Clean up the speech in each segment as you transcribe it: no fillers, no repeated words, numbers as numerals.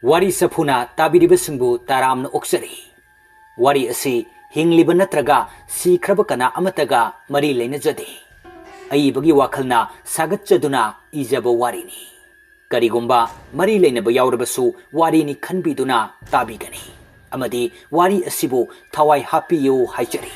ꯋꯥꯔꯤ ꯁꯥꯐꯨꯅ ꯇꯥꯕꯤꯔꯤꯕꯁꯤꯡꯕꯨ ꯇꯔꯥꯝꯅ ꯑꯣꯛꯆꯔꯤ꯫ ꯋꯥꯔꯤ ꯑꯁꯤ ꯍꯤꯡꯂꯤꯕ ꯅꯠꯇ꯭ꯔꯒ ꯁꯤꯈ꯭ꯔꯕ ꯀꯅꯥ ꯑꯃꯠꯇꯒ ꯃꯔꯤ ꯂꯩꯅꯖꯗꯦ꯫ ꯑꯏꯕꯒꯤ ꯋꯥꯈꯜꯅ ꯁꯥꯒꯠꯆꯗꯨꯅ ꯏꯖꯕ ꯋꯥꯔꯤꯅꯤ꯫ ꯀꯔꯤꯒꯨꯝꯕ ꯃꯔꯤ ꯂꯩꯅꯕ ꯌꯥꯎꯔꯕꯁꯨ ꯋꯥꯔꯤꯅꯤ ꯈꯟꯕꯤꯗꯨꯅ ꯇꯥꯕꯤꯒꯅꯤ ꯑꯃꯗꯤ ꯋꯥꯔꯤ ꯑꯁꯤꯕꯨ ꯊꯋꯥꯏ ꯍꯥꯞꯄꯤꯌꯨ ꯍꯥꯏꯖꯔꯤ꯫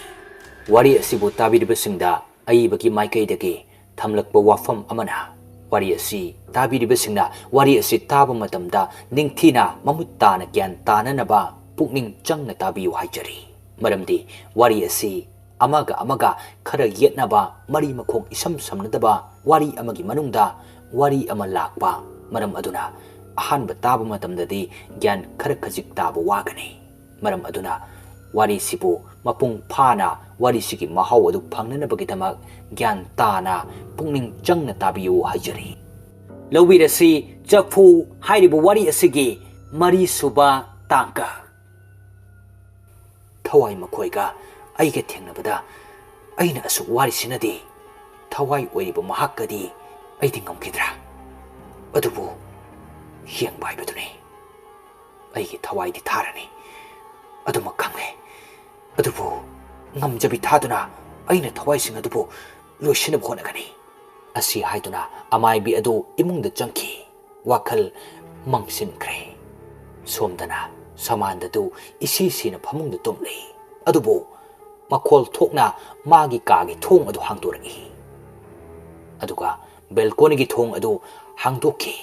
ꯋꯥꯔꯤ ꯑꯁꯤꯕꯨ ꯇꯥꯕꯤꯔꯤꯕꯁꯤꯡꯗ ꯑꯏꯕꯒꯤ ꯃꯥꯏꯀꯩꯗꯒꯤ ꯊꯝꯂꯛꯄ ꯋꯥꯐꯝ ꯑꯃꯅ ꯋꯥꯔꯤ ꯑꯁꯤ ꯇꯥꯕꯤꯔꯤꯕꯁꯤꯡꯅ ꯋꯥꯔꯤ ꯑꯁꯤ ꯇꯥꯕ ꯃꯇꯝꯗ ꯅꯤꯡꯊꯤꯅ ꯃꯃꯨꯠ ꯇꯥꯅ ꯒ꯭ꯌꯥꯟ ꯇꯥꯅꯅꯕ ꯄꯨꯛꯅꯤꯡ ꯆꯪꯅ ꯇꯥꯕꯤꯌꯨ ꯍꯥꯏꯖꯔꯤ꯫ ꯃꯔꯝꯗꯤ ꯋꯥꯔꯤ ꯑꯁꯤ ꯑꯃꯒ ꯈꯔ ꯌꯦꯠꯅꯕ ꯃꯔꯤ ꯃꯈꯣꯡ ꯏꯁꯝ ꯁꯝꯅꯗꯕ ꯋꯥꯔꯤ ꯑꯃꯒꯤ ꯃꯅꯨꯡꯗ ꯋꯥꯔꯤ ꯑꯃ ꯂꯥꯛꯄ ꯃꯔꯝ ꯑꯗꯨꯅ ꯑꯍꯥꯟꯕ ꯇꯥꯕ ꯃꯇꯝꯗꯗꯤ ꯒ꯭ꯌꯥꯟ ꯈꯔ ꯈꯖꯤꯛ ꯇꯥꯕ ꯋꯥꯒꯅꯤ꯫ ꯃꯔꯝ ꯑꯗꯨꯅ ꯋꯥꯔꯤꯁꯤꯕꯨ ꯃꯄꯨꯡ ꯐꯥꯅ ꯋꯥꯔꯤꯁꯤꯒꯤ ꯃꯍꯥꯎ ꯑꯗꯨ ꯐꯪꯅꯅꯕꯒꯤꯗꯃꯛ ꯒ꯭ꯌꯥꯟ ꯇꯥꯅ ꯄꯨꯛꯅꯤꯡ ꯆꯪꯅ ꯇꯥꯕꯤꯌꯨ ꯍꯥꯏꯖꯔꯤ꯫ ꯂꯧꯕꯤꯔꯁꯤ ꯆꯐꯨ ꯍꯥꯏꯔꯤꯕ ꯋꯥꯔꯤ ꯑꯁꯤꯒꯤ ꯃꯔꯤꯁꯨꯕ ꯇꯥꯡꯀꯛ꯫ ꯊꯋꯥꯏ ꯃꯈꯣꯏꯒ ꯑꯩꯒ ꯊꯦꯡꯅꯕꯗ ꯑꯩꯅ ꯑꯁꯨꯛ ꯋꯥꯔꯤꯁꯤꯅꯗꯤ ꯊꯋꯥꯏ ꯑꯣꯏꯔꯤꯕ ꯃꯍꯥꯛꯀꯗꯤ ꯑꯩꯗꯤ ꯉꯝꯈꯤꯗ꯭ꯔꯥ? ꯑꯗꯨꯕꯨ ꯌꯦꯡꯕ ꯍꯥꯏꯕꯗꯨꯅꯤ꯫ ꯑꯩꯒꯤ ꯊꯋꯥꯏꯗꯤ ꯊꯥꯔꯅꯤ ꯑꯗꯨꯃꯛ ꯈꯪꯂꯦ꯫ ꯑꯗꯨꯕꯨ ꯉꯝꯖꯕꯤ ꯊꯥꯗꯨꯅ ꯑꯩꯅ ꯊꯋꯥꯏꯁꯤꯡ ꯑꯗꯨꯕꯨ ꯂꯣꯏꯁꯤꯟꯅꯕ ꯍꯣꯠꯅꯒꯅꯤ꯫ ꯑꯁꯤ ꯍꯥꯏꯗꯨꯅ ꯑꯃꯥꯏꯕꯤ ꯑꯗꯨ ꯏꯃꯨꯡꯗ ꯆꯪꯈꯤ꯫ ꯋꯥꯈꯜ ꯃꯪꯁꯤꯟꯈ꯭ꯔꯦ꯫ ꯁꯣꯝꯗꯅ ꯁꯃꯥꯟꯗꯗꯨ ꯏꯁꯤꯁꯤꯅ ꯐꯃꯨꯡꯗ ꯇꯨꯝꯂꯤ꯫ ꯑꯗꯨꯕꯨ ꯃꯈꯣꯜ ꯊꯣꯛꯅ ꯃꯥꯒꯤ ꯀꯥꯒꯤ ꯊꯣꯡ ꯑꯗꯨ ꯍꯥꯡꯗꯣꯔꯛꯏ꯫ ꯑꯗꯨꯒ ꯕꯦꯜꯀꯣꯅꯤꯒꯤ ꯊꯣꯡ ꯑꯗꯨ ꯍꯥꯡꯗꯣꯛꯈꯤ꯫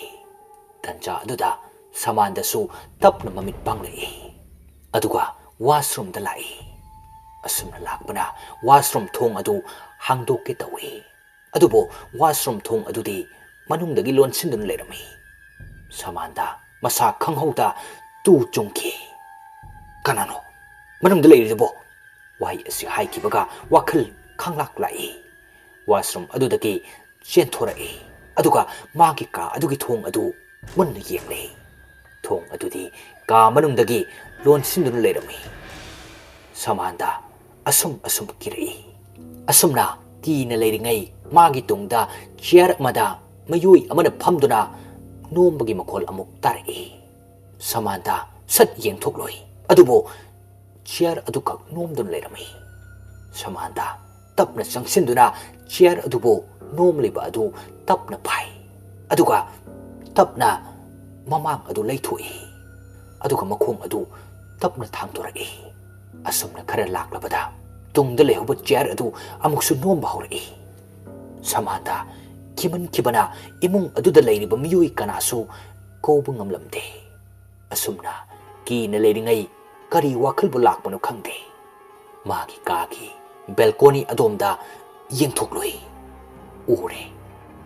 ꯇꯟꯖꯥ ꯑꯗꯨꯗ ꯁꯃꯥꯟꯗꯁꯨ ꯇꯞꯅ ꯃꯃꯤꯠ ꯄꯥꯡꯂꯛꯏ꯫ ꯑꯗꯨꯒ ꯋꯥꯁꯔꯨꯝꯗ ꯂꯥꯛꯏ꯫ ꯑꯁꯨꯝꯅ ꯂꯥꯛꯄꯅ ꯋꯥꯁꯔꯨꯝ ꯊꯣꯡ ꯑꯗꯨ ꯍꯥꯡꯗꯣꯛꯀꯦ ꯇꯧꯏ꯫ ꯑꯗꯨꯕꯨ ꯋꯥꯁꯔꯨꯝ ꯊꯣꯡ ꯑꯗꯨꯗꯤ ꯃꯅꯨꯡꯗꯒꯤ ꯂꯣꯟꯁꯤꯟꯗꯨꯅ ꯂꯩꯔꯝꯃꯤ꯫ ꯁꯃꯥꯟꯗ ꯃꯁꯥ ꯈꯪꯍꯧꯗ ꯇꯨ ꯆꯨꯡꯈꯤ꯫ ꯀꯅꯥꯅꯣ ꯃꯅꯨꯡꯗ ꯂꯩꯔꯤꯗꯨꯕꯣ? ꯋꯥꯍꯩ ꯑꯁꯤ ꯍꯥꯏꯈꯤꯕꯒ ꯋꯥꯈꯜ ꯈꯪꯂꯥꯛ ꯂꯥꯛꯏ꯫ ꯋꯥꯁꯔꯨꯝ ꯑꯗꯨꯗꯒꯤ ꯆꯦꯟꯊꯣꯔꯛꯏ꯫ ꯑꯗꯨꯒ ꯃꯥꯒꯤ ꯀꯥ ꯑꯗꯨꯒꯤ ꯊꯣꯡ ꯑꯗꯨ ꯃꯨꯟꯅ ꯌꯦꯡꯂꯤ꯫ ꯊꯣꯡ ꯑꯗꯨꯗꯤ ꯀꯥ ꯃꯅꯨꯡꯗꯒꯤ ꯂꯣꯟꯁꯤꯟꯗꯨꯅ ꯂꯩꯔꯝꯃꯤ꯫ ꯁꯃꯥꯟꯗ ꯑꯁꯨꯝ ꯀꯤꯔꯛꯏ꯫ ꯑꯁꯨꯝꯅ ꯀꯤꯅ ꯂꯩꯔꯤꯉꯩ ꯃꯥꯒꯤ ꯇꯨꯡꯗ ꯆꯤꯌꯔ ꯑꯃꯗ ꯃꯤꯑꯣꯏ ꯑꯃꯅ ꯐꯝꯗꯨꯅ ꯅꯣꯝꯕꯒꯤ ꯃꯈꯣꯜ ꯑꯃꯨꯛ ꯇꯥꯔꯛꯏ꯫ ꯁꯃꯥꯟꯗ ꯁꯠ ꯌꯦꯡꯊꯣꯛꯂꯣꯏ꯫ ꯑꯗꯨꯕꯨ ꯆꯤꯌꯔ ꯑꯗꯨꯈꯛ ꯅꯣꯝꯗꯨꯅ ꯂꯩꯔꯝꯃꯤ꯫ ꯁꯃꯥꯟꯗ ꯇꯞꯅ ꯆꯪꯁꯤꯟꯗꯨꯅ ꯆꯤꯌꯔ ꯑꯗꯨꯕꯨ ꯅꯣꯝꯂꯤꯕ ꯑꯗꯨ ꯇꯞꯅ ꯐꯥꯏ꯫ ꯑꯗꯨꯒ ꯇꯞꯅ ꯃꯃꯥꯡ ꯑꯗꯨ ꯂꯩꯊꯣꯛꯏ꯫ ꯑꯗꯨꯒ ꯃꯈꯣꯡ ꯑꯗꯨ ꯇꯞꯅ ꯊꯥꯡꯗꯣꯔꯛꯏ꯫ ꯑꯁꯨꯝꯅ ꯈꯔ ꯂꯥꯛꯂꯕꯗ ꯇꯨꯡꯗ ꯂꯩꯍꯧꯕ ꯆꯤꯌꯔ ꯑꯗꯨ ꯑꯃꯨꯛꯁꯨ ꯅꯣꯝꯕ ꯍꯧꯔꯛꯏ꯫ ꯁꯃꯥꯟꯗ ꯀꯤꯃꯟꯈꯤꯕꯅ ꯏꯃꯨꯡ ꯑꯗꯨꯗ ꯂꯩꯔꯤꯕ ꯃꯤꯑꯣꯏ ꯀꯅꯥꯁꯨ ꯀꯧꯕ ꯉꯝꯂꯝꯗꯦ꯫ ꯑꯁꯨꯝꯅ ꯀꯤꯅ ꯂꯩꯔꯤꯉꯩ ꯀꯔꯤ ꯋꯥꯈꯜꯕꯨ ꯂꯥꯛꯄꯅꯣ ꯈꯪꯗꯦ꯫ ꯃꯥꯒꯤ ꯀꯥꯒꯤ ꯕꯦꯜꯀꯣꯅꯤ ꯑꯗꯣꯝꯗ ꯌꯦꯡꯊꯣꯛꯂꯨꯏ꯫ ꯎꯔꯦ,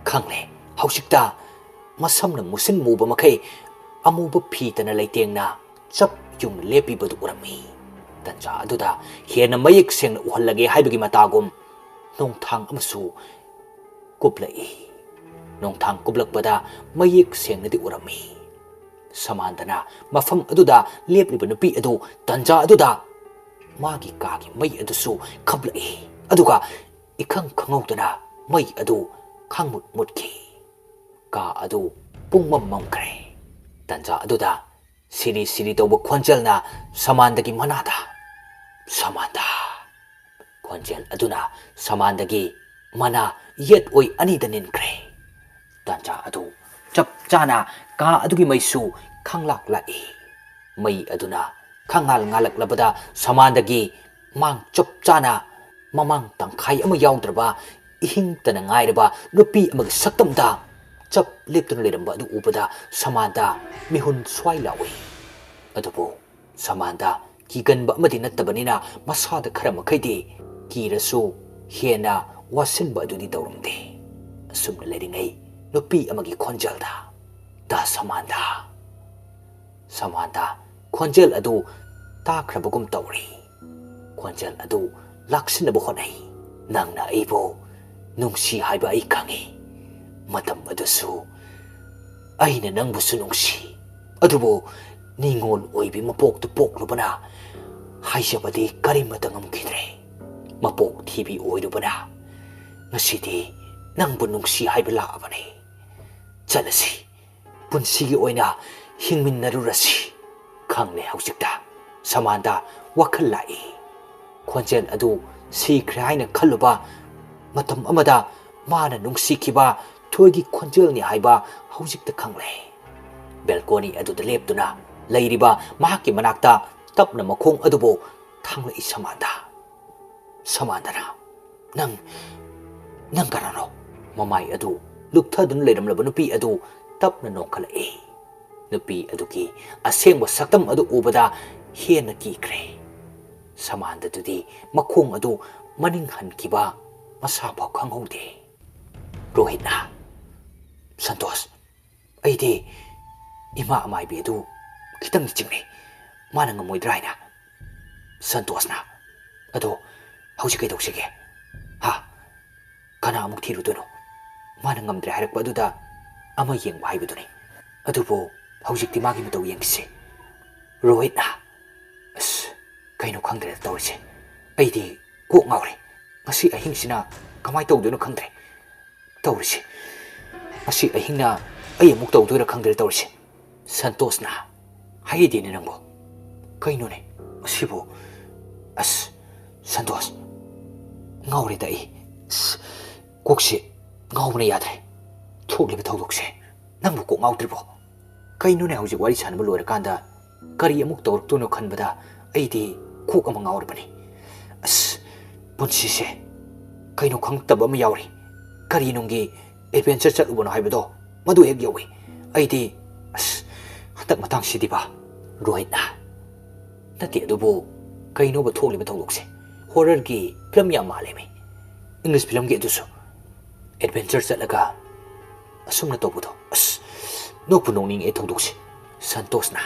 ꯈꯪꯂꯦ꯫ ꯍꯧꯖꯤꯛꯇ ꯃꯁꯝꯅ ꯃꯨꯁꯤꯟ ꯃꯨꯕ ꯃꯈꯩ ꯑꯃꯨꯕ ꯐꯤꯇꯅ ꯂꯩꯇꯦꯡꯅ ꯆꯞ ꯌꯨꯡꯅ ꯂꯦꯞꯄꯤꯕꯗꯨ ꯎꯔꯝꯃꯤ꯫ ꯇꯟꯖꯥ ꯑꯗꯨꯗ ꯍꯦꯟꯅ ꯃꯌꯦꯛ ꯁꯦꯡꯅ ꯎꯍꯜꯂꯒꯦ ꯍꯥꯏꯕꯒꯤ ꯃꯇꯥꯒꯨꯝ ꯅꯣꯡꯊꯥꯡ ꯑꯃꯁꯨ ꯀꯨꯞꯂꯛꯏ꯫ ꯅꯣꯡꯊꯥꯡ ꯀꯨꯞꯂꯛꯄꯗ ꯃꯌꯦꯛ ꯁꯦꯡꯅꯗꯤ ꯎꯔꯝꯃꯤ꯫ ꯁꯃꯥꯟꯗꯅ ꯃꯐꯝ ꯑꯗꯨꯗ ꯂꯦꯞꯂꯤꯕ ꯅꯨꯄꯤ ꯑꯗꯨ ꯇꯟꯖꯥ ꯑꯗꯨꯗ ꯃꯥꯒꯤ ꯀꯥꯒꯤ ꯃꯩ ꯑꯗꯨꯁꯨ ꯈꯞꯂꯛꯏ꯫ ꯑꯗꯨꯒ ꯏꯈꯪ ꯈꯪꯍꯧꯗꯅ ꯃꯩ ꯑꯗꯨ ꯈꯪꯃꯨꯠ ꯃꯨꯠꯈꯤ꯫ ꯀꯥ ꯑꯗꯨ ꯄꯨꯡꯃꯝ ꯃꯝꯈ꯭ꯔꯦ꯫ ꯇꯟꯖꯥ ꯑꯗꯨꯗ ꯁꯤꯔꯤ ꯇꯧꯕ ꯈꯣꯟꯖꯦꯜꯅ ꯁꯃꯥꯟꯗꯒꯤ ꯃꯅꯥꯗ "ꯁꯃꯥꯟꯗ!" ꯈꯣꯟꯖꯦꯜ ꯑꯗꯨꯅ ꯁꯃꯥꯟꯗꯒꯤ ꯃꯅꯥ ꯌꯦꯠ ꯑꯣꯏ ꯑꯅꯤꯗ ꯅꯤꯟꯈ꯭ꯔꯦ꯫ ꯇꯟꯖꯥ ꯑꯗꯨ ꯆꯞ ꯆꯥꯅ ꯀꯥ ꯑꯗꯨꯒꯤ ꯃꯩꯁꯨ ꯈꯪꯂꯥꯛ ꯂꯥꯛꯏ꯫ ꯃꯩ ꯑꯗꯨꯅ ꯈꯪꯉꯥꯜ ꯉꯥꯜꯂꯛꯂꯕꯗ ꯁꯃꯥꯟꯗꯒꯤ ꯃꯥꯡ ꯆꯞ ꯆꯥꯅ ꯃꯃꯥꯡ ꯇꯪꯈꯥꯏ ꯑꯃ ꯌꯥꯎꯗ꯭ꯔꯕ ꯏꯍꯤꯡꯇꯅ ꯉꯥꯏꯔꯕ ꯅꯨꯄꯤ ꯑꯃꯒꯤ ꯁꯛꯇꯝꯗ ꯆꯞ ꯂꯦꯞꯇꯨꯅ ꯂꯩꯔꯝꯕ ꯑꯗꯨ ꯎꯕꯗ ꯁꯃꯥꯟꯗ ꯃꯤꯍꯨꯟ ꯁ꯭ꯋꯥꯏ ꯂꯥꯎꯏ꯫ ꯑꯗꯨꯕꯨ ꯁꯃꯥꯟꯗ ꯀꯤꯒꯟꯕ ꯑꯃꯗꯤ ꯅꯠꯇꯕꯅꯤꯅ ꯃꯁꯥꯗ ꯈꯔ ꯃꯈꯩꯗꯤ ꯀꯤꯔꯁꯨ ꯍꯦꯟꯅ ꯋꯥꯁꯤꯟꯕ ꯑꯗꯨꯗꯤ ꯇꯧꯔꯝꯗꯦ꯫ ꯑꯁꯨꯝꯅ ꯂꯩꯔꯤꯉꯩ ꯅꯨꯄꯤ ꯑꯃꯒꯤ ꯈꯣꯟꯖꯦꯜꯗ "ꯗꯥ ꯁꯃꯥꯟꯗ!" ꯁꯃꯥꯟꯗ ꯈꯣꯟꯖꯦꯜ ꯑꯗꯨ ꯇꯥꯈ꯭ꯔꯕꯒꯨꯝ ꯇꯧꯔꯤ꯫ ꯈꯣꯟꯖꯦꯜ ꯑꯗꯨ ꯂꯥꯛꯁꯤꯟꯅꯕ ꯍꯣꯠꯅꯩ꯫ "ꯅꯪꯅ ꯑꯩꯕꯨ ꯅꯨꯡꯁꯤ ꯍꯥꯏꯕ ꯑꯩ ꯈꯪꯏ꯫ ꯃꯇꯝ ꯑꯗꯨꯁꯨ ꯑꯩꯅ ꯅꯪꯕꯨꯁꯨ ꯅꯨꯡꯁꯤ꯫ ꯑꯗꯨꯕꯨ ꯅꯤꯉꯣꯜ ꯑꯣꯏꯕꯤ ꯃꯄꯣꯛꯇꯨ ꯄꯣꯛꯂꯨꯕꯅ ꯍꯥꯏꯖꯕꯗꯤ ꯀꯔꯤꯃꯇ ꯉꯝꯈꯤꯗ꯭ꯔꯦ꯫ ꯃꯄꯣꯛ ꯊꯤꯕꯤ ꯑꯣꯏꯔꯨꯕꯅ ꯉꯁꯤꯗꯤ ꯅꯪꯕꯨ ꯅꯨꯡꯁꯤ ꯍꯥꯏꯕ ꯂꯥꯛꯑꯕꯅꯤ꯫ ꯆꯠꯂꯁꯤ, ꯄꯨꯟꯁꯤꯒꯤ ꯑꯣꯏꯅ ꯍꯤꯡꯃꯤꯟꯅꯔꯨꯔꯁꯤ ꯈꯪꯂꯦ ꯍꯧꯖꯤꯛꯇ ꯁꯃꯥꯟꯗ ꯋꯥꯈꯜ ꯂꯥꯛꯏ ꯈꯣꯟꯖꯦꯜ ꯑꯗꯨ ꯁꯤꯈ꯭ꯔꯦ ꯍꯥꯏꯅ ꯈꯜꯂꯨꯕ ꯃꯇꯝ ꯑꯃꯗ ꯃꯥꯅ ꯅꯨꯡꯁꯤꯈꯤꯕ ꯊꯣꯏꯒꯤ ꯈꯣꯟꯖꯦꯜꯅꯤ ꯍꯥꯏꯕ ꯍꯧꯖꯤꯛꯇ ꯈꯪꯂꯦ ꯕꯦꯜꯀꯣꯅꯤ ꯑꯗꯨꯗ ꯂꯦꯞꯇꯨꯅ ꯂꯩꯔꯤꯕ ꯃꯍꯥꯛꯀꯤ ꯃꯅꯥꯛꯇ ꯇꯞꯅ ꯃꯈꯣꯡ ꯑꯗꯨꯕꯨ ꯊꯥꯡꯂꯛꯏ ꯁꯃꯥꯟꯗꯅ ꯅꯪ ꯀꯅꯥꯅꯣ ꯃꯃꯥꯏ ꯑꯗꯨ ꯂꯨꯞꯊꯗꯨꯅ ꯂꯩꯔꯝꯂꯕ ꯅꯨꯄꯤ ꯑꯗꯨ ꯇꯞꯅ ꯅꯣꯛꯈꯠꯂꯛꯏ ꯅꯨꯄꯤ ꯑꯗꯨꯒꯤ ꯑꯁꯦꯡꯕ ꯁꯛꯇꯝ ꯑꯗꯨ ꯎꯕꯗ ꯍꯦꯟꯅ ꯀꯤꯈ꯭ꯔꯦ ꯁꯃꯥꯟꯗꯗꯨꯗꯤ ꯃꯈꯣꯡ ꯑꯗꯨ ꯃꯅꯤꯡ ꯍꯟꯈꯤꯕ ꯃꯁꯥꯐꯥꯎ ꯈꯪꯍꯧꯗꯦ ꯔꯣꯍꯤꯠꯅ ꯁꯟꯇꯣꯁ ꯑꯩꯗꯤ ꯏꯃꯥ ꯑꯃꯥꯏꯕꯤ ꯑꯗꯨ ꯈꯤꯇꯪꯗꯤ ꯆꯤꯡꯅꯩ ꯃꯥꯅ ꯉꯝꯃꯣꯏꯗ꯭ꯔꯥ ꯍꯥꯏꯅ ꯁꯟꯇꯣꯁꯅ ꯑꯗꯣ ꯍꯧꯖꯤꯛ ꯀꯩꯗꯧꯁꯤꯒꯦ ꯀꯅꯥ ꯑꯃꯨꯛ ꯊꯤꯔꯨꯗꯣꯏꯅꯣ ꯃꯥꯅ ꯉꯝꯗ꯭ꯔꯦ ꯍꯥꯏꯔꯛꯄ ꯑꯗꯨꯗ ꯑꯃ ꯌꯦꯡꯕ ꯍꯥꯏꯕꯗꯨꯅꯤ ꯑꯗꯨꯕꯨ ꯍꯧꯖꯤꯛꯇꯤ ꯃꯥꯒꯤ ꯃꯇꯧ ꯌꯦꯡꯈꯤꯁꯤ ꯔꯣꯍꯤꯠꯅ ꯀꯩꯅꯣ ꯈꯪꯗ꯭ꯔꯦꯗ ꯇꯧꯔꯤꯁꯦ ꯑꯩꯗꯤ ꯀꯣꯛ ꯉꯥꯎꯔꯦ ꯉꯁꯤ ꯑꯍꯤꯡꯁꯤꯅ ꯀꯃꯥꯏ ꯇꯧꯗꯣꯏꯅꯣ ꯈꯪꯗ꯭ꯔꯦ ꯇꯧꯔꯤꯁꯦ ꯉꯁꯤ ꯑꯍꯤꯡꯅ ꯑꯩ ꯑꯃꯨꯛ ꯇꯧꯗꯣꯏꯔꯥ ꯈꯪꯗ꯭ꯔꯦ ꯇꯧꯔꯤꯁꯦ ꯁꯟꯇꯣꯁꯅ ꯍꯥꯏꯗꯦꯅꯦ ꯅꯪꯕꯨ ꯀꯩꯅꯣꯅꯦ ꯃꯁꯤꯕꯨ ꯁꯟꯇꯣꯁ ꯉꯥꯎꯔꯦꯗ ꯑꯩ ꯀꯣꯛꯁꯤ ꯉꯥꯎꯕꯅ ꯌꯥꯗ꯭ꯔꯦ ꯊꯣꯛꯂꯤꯕ ꯊꯧꯗꯣꯛꯁꯦ ꯅꯪꯕꯨ ꯀꯣꯛ ꯉꯥꯎꯗ꯭ꯔꯤꯕꯣ ꯀꯩꯅꯣꯅꯦ ꯍꯧꯖꯤꯛ ꯋꯥꯔꯤ ꯁꯥꯟꯅꯕ ꯂꯣꯏꯔꯀꯥꯟꯗ ꯀꯔꯤ ꯑꯃꯨꯛ ꯇꯧꯔꯛꯇꯣꯏꯅꯣ ꯈꯟꯕꯗ ꯑꯩꯗꯤ ꯀꯣꯛ ꯑꯃ ꯉꯥꯎꯔꯕꯅꯤ ꯄꯨꯟꯁꯤꯁꯦ ꯀꯩꯅꯣ ꯈꯪꯇꯕ ꯑꯃ ꯌꯥꯎꯔꯤ ꯀꯔꯤꯅꯨꯡꯒꯤ ꯑꯦꯗꯚꯦꯟꯆꯔ ꯆꯠꯂꯨꯕꯅꯣ ꯍꯥꯏꯕꯗꯣ ꯃꯗꯨ ꯍꯦꯛ ꯌꯧꯏ ꯑꯩꯗꯤ ꯍꯟꯗꯛ ꯃꯇꯥꯡꯁꯤꯗꯤꯕ ꯔꯣꯍꯤꯠꯅ ꯅꯠꯇꯦ ꯑꯗꯨꯕꯨ ꯀꯩꯅꯣꯕ ꯊꯣꯛꯂꯤꯕ ꯊꯧꯗꯣꯛꯁꯦ ꯍꯣꯔꯔꯒꯤ ꯐꯤꯂꯝ ꯌꯥꯝ ꯃꯥꯜꯂꯦꯃꯤ ꯏꯪꯂꯤꯁ ꯐꯤꯂꯝꯒꯤ ꯑꯗꯨꯁꯨ ꯑꯦꯗꯚꯦꯟꯆꯔ ꯆꯠꯂꯒ ꯑꯁꯨꯝꯅ ꯇꯧꯕꯗꯣ ꯅꯣꯛꯄꯨ ꯅꯣꯛꯅꯤꯡꯉꯦ ꯊꯧꯗꯣꯛꯁꯦ ꯁꯟꯇꯣꯁꯅ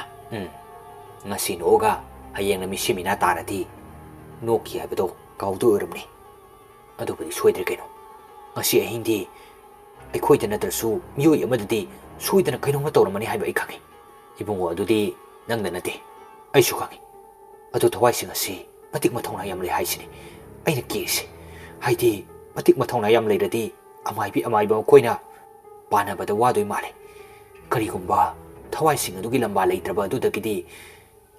ꯉꯁꯤ ꯅꯣꯛꯑꯒ ꯍꯌꯦꯡꯅ ꯃꯤꯁꯤ ꯃꯤꯅꯥ ꯇꯥꯔꯗꯤ ꯅꯣꯛꯈꯤ ꯍꯥꯏꯕꯗꯣ ꯀꯥꯎꯗꯣꯏ ꯑꯣꯏꯔꯝꯅꯤ ꯑꯗꯨꯕꯨꯗꯤ ꯁꯣꯏꯗ꯭ꯔꯦ ꯀꯩꯅꯣ ꯉꯁꯤ ꯑꯍꯤꯡꯗꯤ ꯑꯩꯈꯣꯏꯗ ꯅꯠꯇ꯭ꯔꯁꯨ ꯃꯤꯑꯣꯏ ꯑꯃꯗꯗꯤ ꯁꯣꯏꯗꯅ ꯀꯩꯅꯣꯝꯃ ꯇꯧꯔꯝꯃꯅꯤ ꯍꯥꯏꯕ ꯑꯩ ꯈꯪꯉꯤ ꯏꯕꯨꯡꯉꯣ ꯑꯗꯨꯗꯤ ꯅꯪꯅ ꯅꯠꯇꯦ ꯑꯩꯁꯨ ꯈꯪꯉꯤ ꯑꯗꯨ ꯊꯋꯥꯏꯁꯤꯡ ꯑꯁꯤ ꯃꯇꯤꯛ ꯃꯊꯧꯅꯥ ꯌꯥꯝ ꯂꯩ ꯍꯥꯏꯁꯤꯅꯤ ꯑꯩꯅ ꯀꯤꯔꯤꯁꯤ ꯍꯥꯏꯗꯤ ꯃꯇꯤꯛ ꯃꯊꯧꯅꯥ ꯌꯥꯝ ꯂꯩꯔꯗꯤ ꯑꯃꯥꯏꯕ ꯃꯈꯣꯏꯅ ꯄꯥꯟꯅꯕꯗ ꯋꯥꯗꯣꯏ ꯃꯥꯜꯂꯤ ꯀꯔꯤꯒꯨꯝꯕ ꯊꯋꯥꯏꯁꯤꯡ ꯑꯗꯨꯒꯤ ꯂꯝꯕꯥ ꯂꯩꯇ꯭ꯔꯕ ꯑꯗꯨꯗꯒꯤꯗꯤ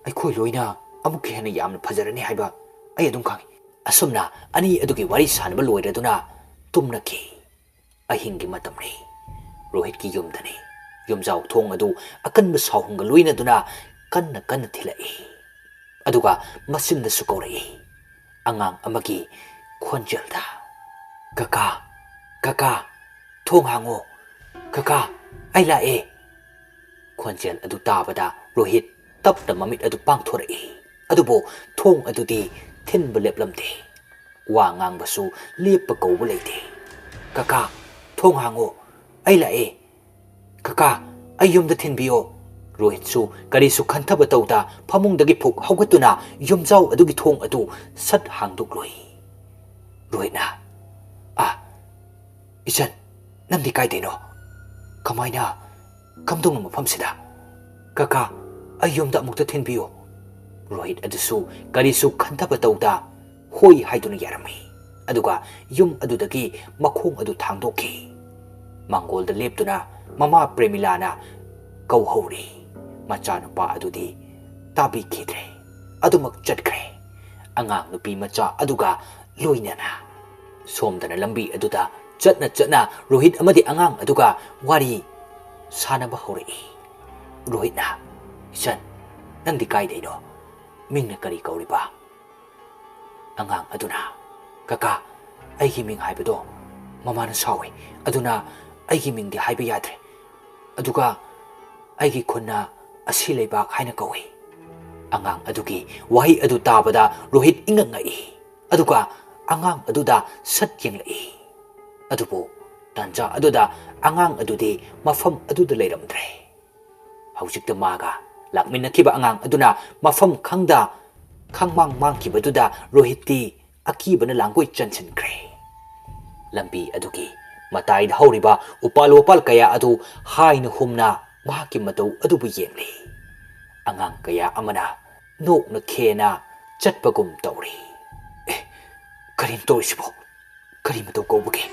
ꯑꯩꯈꯣꯏ ꯂꯣꯏꯅ ꯑꯃꯨꯛꯀ ꯍꯦꯟꯅ ꯌꯥꯝꯅ ꯐꯖꯔꯅꯤ ꯍꯥꯏꯕ ꯑꯩ ꯑꯗꯨꯝ ꯈꯪꯉꯤ ꯑꯁꯨꯝꯅ ꯑꯅꯤ ꯑꯗꯨꯒꯤ ꯋꯥꯔꯤ ꯁꯥꯟꯅꯕ ꯂꯣꯏꯔꯗꯨꯅ ꯇꯨꯝꯅꯈꯤ ꯑꯍꯤꯡꯒꯤ ꯃꯇꯝꯅꯤ ꯔꯣꯍꯤꯠꯀꯤ ꯌꯨꯝꯗꯅꯤ ꯌꯨꯝꯖꯥꯎ ꯊꯣꯡ ꯑꯗꯨ ꯑꯀꯟꯕ ꯁꯥꯎꯍꯨꯡꯒ ꯂꯣꯏꯅꯗꯨꯅ ꯀꯟꯅ ꯊꯤꯜꯂꯛꯏ ꯑꯗꯨꯒ ꯃꯆꯤꯟꯗꯁꯨ ꯀꯧꯔꯛꯏ ꯑꯉꯥꯡ ꯑꯃꯒꯤ ꯈꯣꯟꯖꯦꯜꯗ ꯀꯀꯥ ꯊꯣꯡ ꯍꯥꯡꯉꯣ ꯀꯀꯥ ꯑꯩ ꯂꯥꯛꯑꯦ ꯈꯣꯟꯖꯦꯜ ꯑꯗꯨ ꯇꯥꯕꯗ ꯔꯣꯍꯤꯠ ꯇꯞꯅ ꯃꯃꯤꯠ ꯑꯗꯨ ꯄꯥꯡꯊꯣꯔꯛꯏ ꯑꯗꯨꯕꯨ ꯊꯣꯡ ꯑꯗꯨꯗꯤ ꯊꯤꯟꯕ ꯂꯦꯞꯂꯝꯗꯦ ꯋꯥ ꯉꯥꯡꯕꯁꯨ ꯂꯦꯞꯄ ꯀꯧꯕ ꯂꯩꯇꯦ ꯀꯀꯥ ꯊꯣꯡ ꯍꯥꯡꯉꯣ ꯑꯩ ꯂꯥꯛꯑꯦ ꯀꯀꯥ ꯑꯩ ꯌꯨꯝꯗ ꯊꯤꯟꯕꯤꯌꯣ ꯔꯣꯍꯤꯠꯁꯨ ꯀꯔꯤꯁꯨ ꯈꯟꯊꯕ ꯇꯧꯗ ꯐꯃꯨꯡꯗꯒꯤ ꯐꯨꯛ ꯍꯧꯒꯠꯇꯨꯅ ꯌꯨꯝꯖꯥꯎ ꯑꯗꯨꯒꯤ ꯊꯣꯡ ꯑꯗꯨ ꯁꯠ ꯍꯥꯡꯗꯣꯛꯂꯣꯏ ꯔꯣꯍꯤꯠꯅ ꯏꯆꯟ ꯅꯪꯗꯤ ꯀꯥꯏꯗꯩꯅꯣ ꯀꯃꯥꯏꯅ ꯀꯝꯗꯧꯅ ꯃꯐꯝꯁꯤꯗ ꯀꯀꯥ ꯑꯩ ꯌꯨꯝꯗ ꯑꯃꯨꯛꯇ ꯊꯤꯟꯕꯤꯌꯣ ꯔꯣꯍꯤꯠ ꯑꯗꯨꯁꯨ ꯀꯔꯤꯁꯨ ꯈꯟꯊꯕ ꯇꯧꯗ ꯍꯣꯏ ꯍꯥꯏꯗꯨꯅ ꯌꯥꯔꯝꯃꯤ ꯑꯗꯨꯒ ꯌꯨꯝ ꯑꯗꯨꯗꯒꯤ ꯃꯈꯣꯡ ꯑꯗꯨ ꯊꯥꯡꯗꯣꯛꯈꯤ ꯃꯥꯡꯒꯣꯜꯗ ꯂꯦꯞꯇꯨꯅ ꯃꯃꯥ ꯄ꯭ꯔꯦꯃꯤꯂꯥꯅ ꯀꯧꯍꯧꯔꯤ ꯃꯆꯥꯅꯨꯄꯥ ꯑꯗꯨꯗꯤ ꯇꯥꯕꯤꯈꯤꯗ꯭ꯔꯦ ꯑꯗꯨꯃꯛ ꯆꯠꯈ꯭ꯔꯦ ꯑꯉꯥꯡ ꯅꯨꯄꯤ ꯃꯆꯥ ꯑꯗꯨꯒ ꯂꯣꯏꯅꯅ ꯁꯣꯝꯗꯅ ꯂꯝꯕꯤ ꯑꯗꯨꯗ ꯆꯠꯅ ꯔꯣꯍꯤꯠ ꯑꯃꯗꯤ ꯑꯉꯥꯡ ꯑꯗꯨꯒ ꯋꯥꯔꯤ ꯁꯥꯟꯅꯕ ꯍꯧꯔꯛꯏ ꯔꯣꯍꯤꯠꯅ ꯏꯆꯟ ꯅꯪꯗꯤ ꯀꯥꯏꯗꯩꯅꯣ ꯃꯤꯡꯅ ꯀꯔꯤ ꯀꯧꯔꯤꯕ ꯑꯉꯥꯡ ꯑꯗꯨꯅ ꯀꯀꯥ ꯑꯩꯒꯤ ꯃꯤꯡ ꯍꯥꯏꯕꯗꯣ ꯃꯃꯥꯅ ꯁꯥꯎꯏ ꯑꯗꯨꯅ ꯑꯩꯒꯤ ꯃꯤꯡꯗꯤ ꯍꯥꯏꯕ ꯌꯥꯗ꯭ꯔꯦ ꯑꯗꯨꯒ ꯑꯩꯒꯤ ꯈꯨꯟꯅ ꯑꯁꯤ ꯂꯩꯕꯥꯛ ꯍꯥꯏꯅ ꯀꯧꯏ ꯑꯉꯥꯡ ꯑꯗꯨꯒꯤ ꯋꯥꯍꯩ ꯑꯗꯨ ꯇꯥꯕꯗ ꯔꯣꯍꯤꯠ ꯏꯉꯛ ꯉꯛꯏ ꯑꯗꯨꯒ ꯑꯉꯥꯡ ꯑꯗꯨꯗ ꯁꯠ ꯌꯦꯡꯂꯛꯏ ꯑꯗꯨꯕꯨ ꯇꯥꯟꯖꯥ ꯑꯗꯨꯗ ꯑꯉꯥꯡ ꯑꯗꯨꯗꯤ ꯃꯐꯝ ꯑꯗꯨꯗ ꯂꯩꯔꯝꯗ꯭ꯔꯦ ꯍꯧꯖꯤꯛꯇ ꯃꯥꯒ ꯂꯥꯛꯃꯤꯟꯅꯈꯤꯕ ꯑꯉꯥꯡ ꯑꯗꯨꯅ ꯃꯐꯝ ꯈꯪꯗ ꯈꯪꯃꯥꯡ ꯃꯥꯡꯈꯤꯕꯗꯨꯗ ꯔꯣꯍꯤꯠꯇꯤ ꯑꯀꯤꯕꯅ ꯂꯥꯡꯒꯣꯏ ꯆꯟꯁꯤꯟꯈ꯭ꯔꯦ ꯂꯝꯕꯤ ꯑꯗꯨꯒꯤ ꯃꯇꯥꯏꯗ ꯍꯧꯔꯤꯕ ꯎꯄꯥꯜ ꯋꯥꯄꯥꯜ ꯀꯌꯥ ꯑꯗꯨ ꯍꯥꯏꯅ ꯍꯨꯝꯅ ꯃꯍꯥꯛꯀꯤ ꯃꯇꯧ ꯑꯗꯨꯕꯨ ꯌꯦꯡꯂꯤ ꯑꯉꯥꯡ ꯀꯌꯥ ꯑꯃꯅ ꯅꯣꯛꯅ ꯈꯦꯅ ꯆꯠꯄꯒꯨꯝ ꯇꯧꯔꯤ ꯀꯔꯤꯅꯣ ꯇꯧꯔꯤꯁꯤꯕꯣ ꯀꯔꯤ ꯃꯇꯧ ꯀꯧꯕꯒꯦ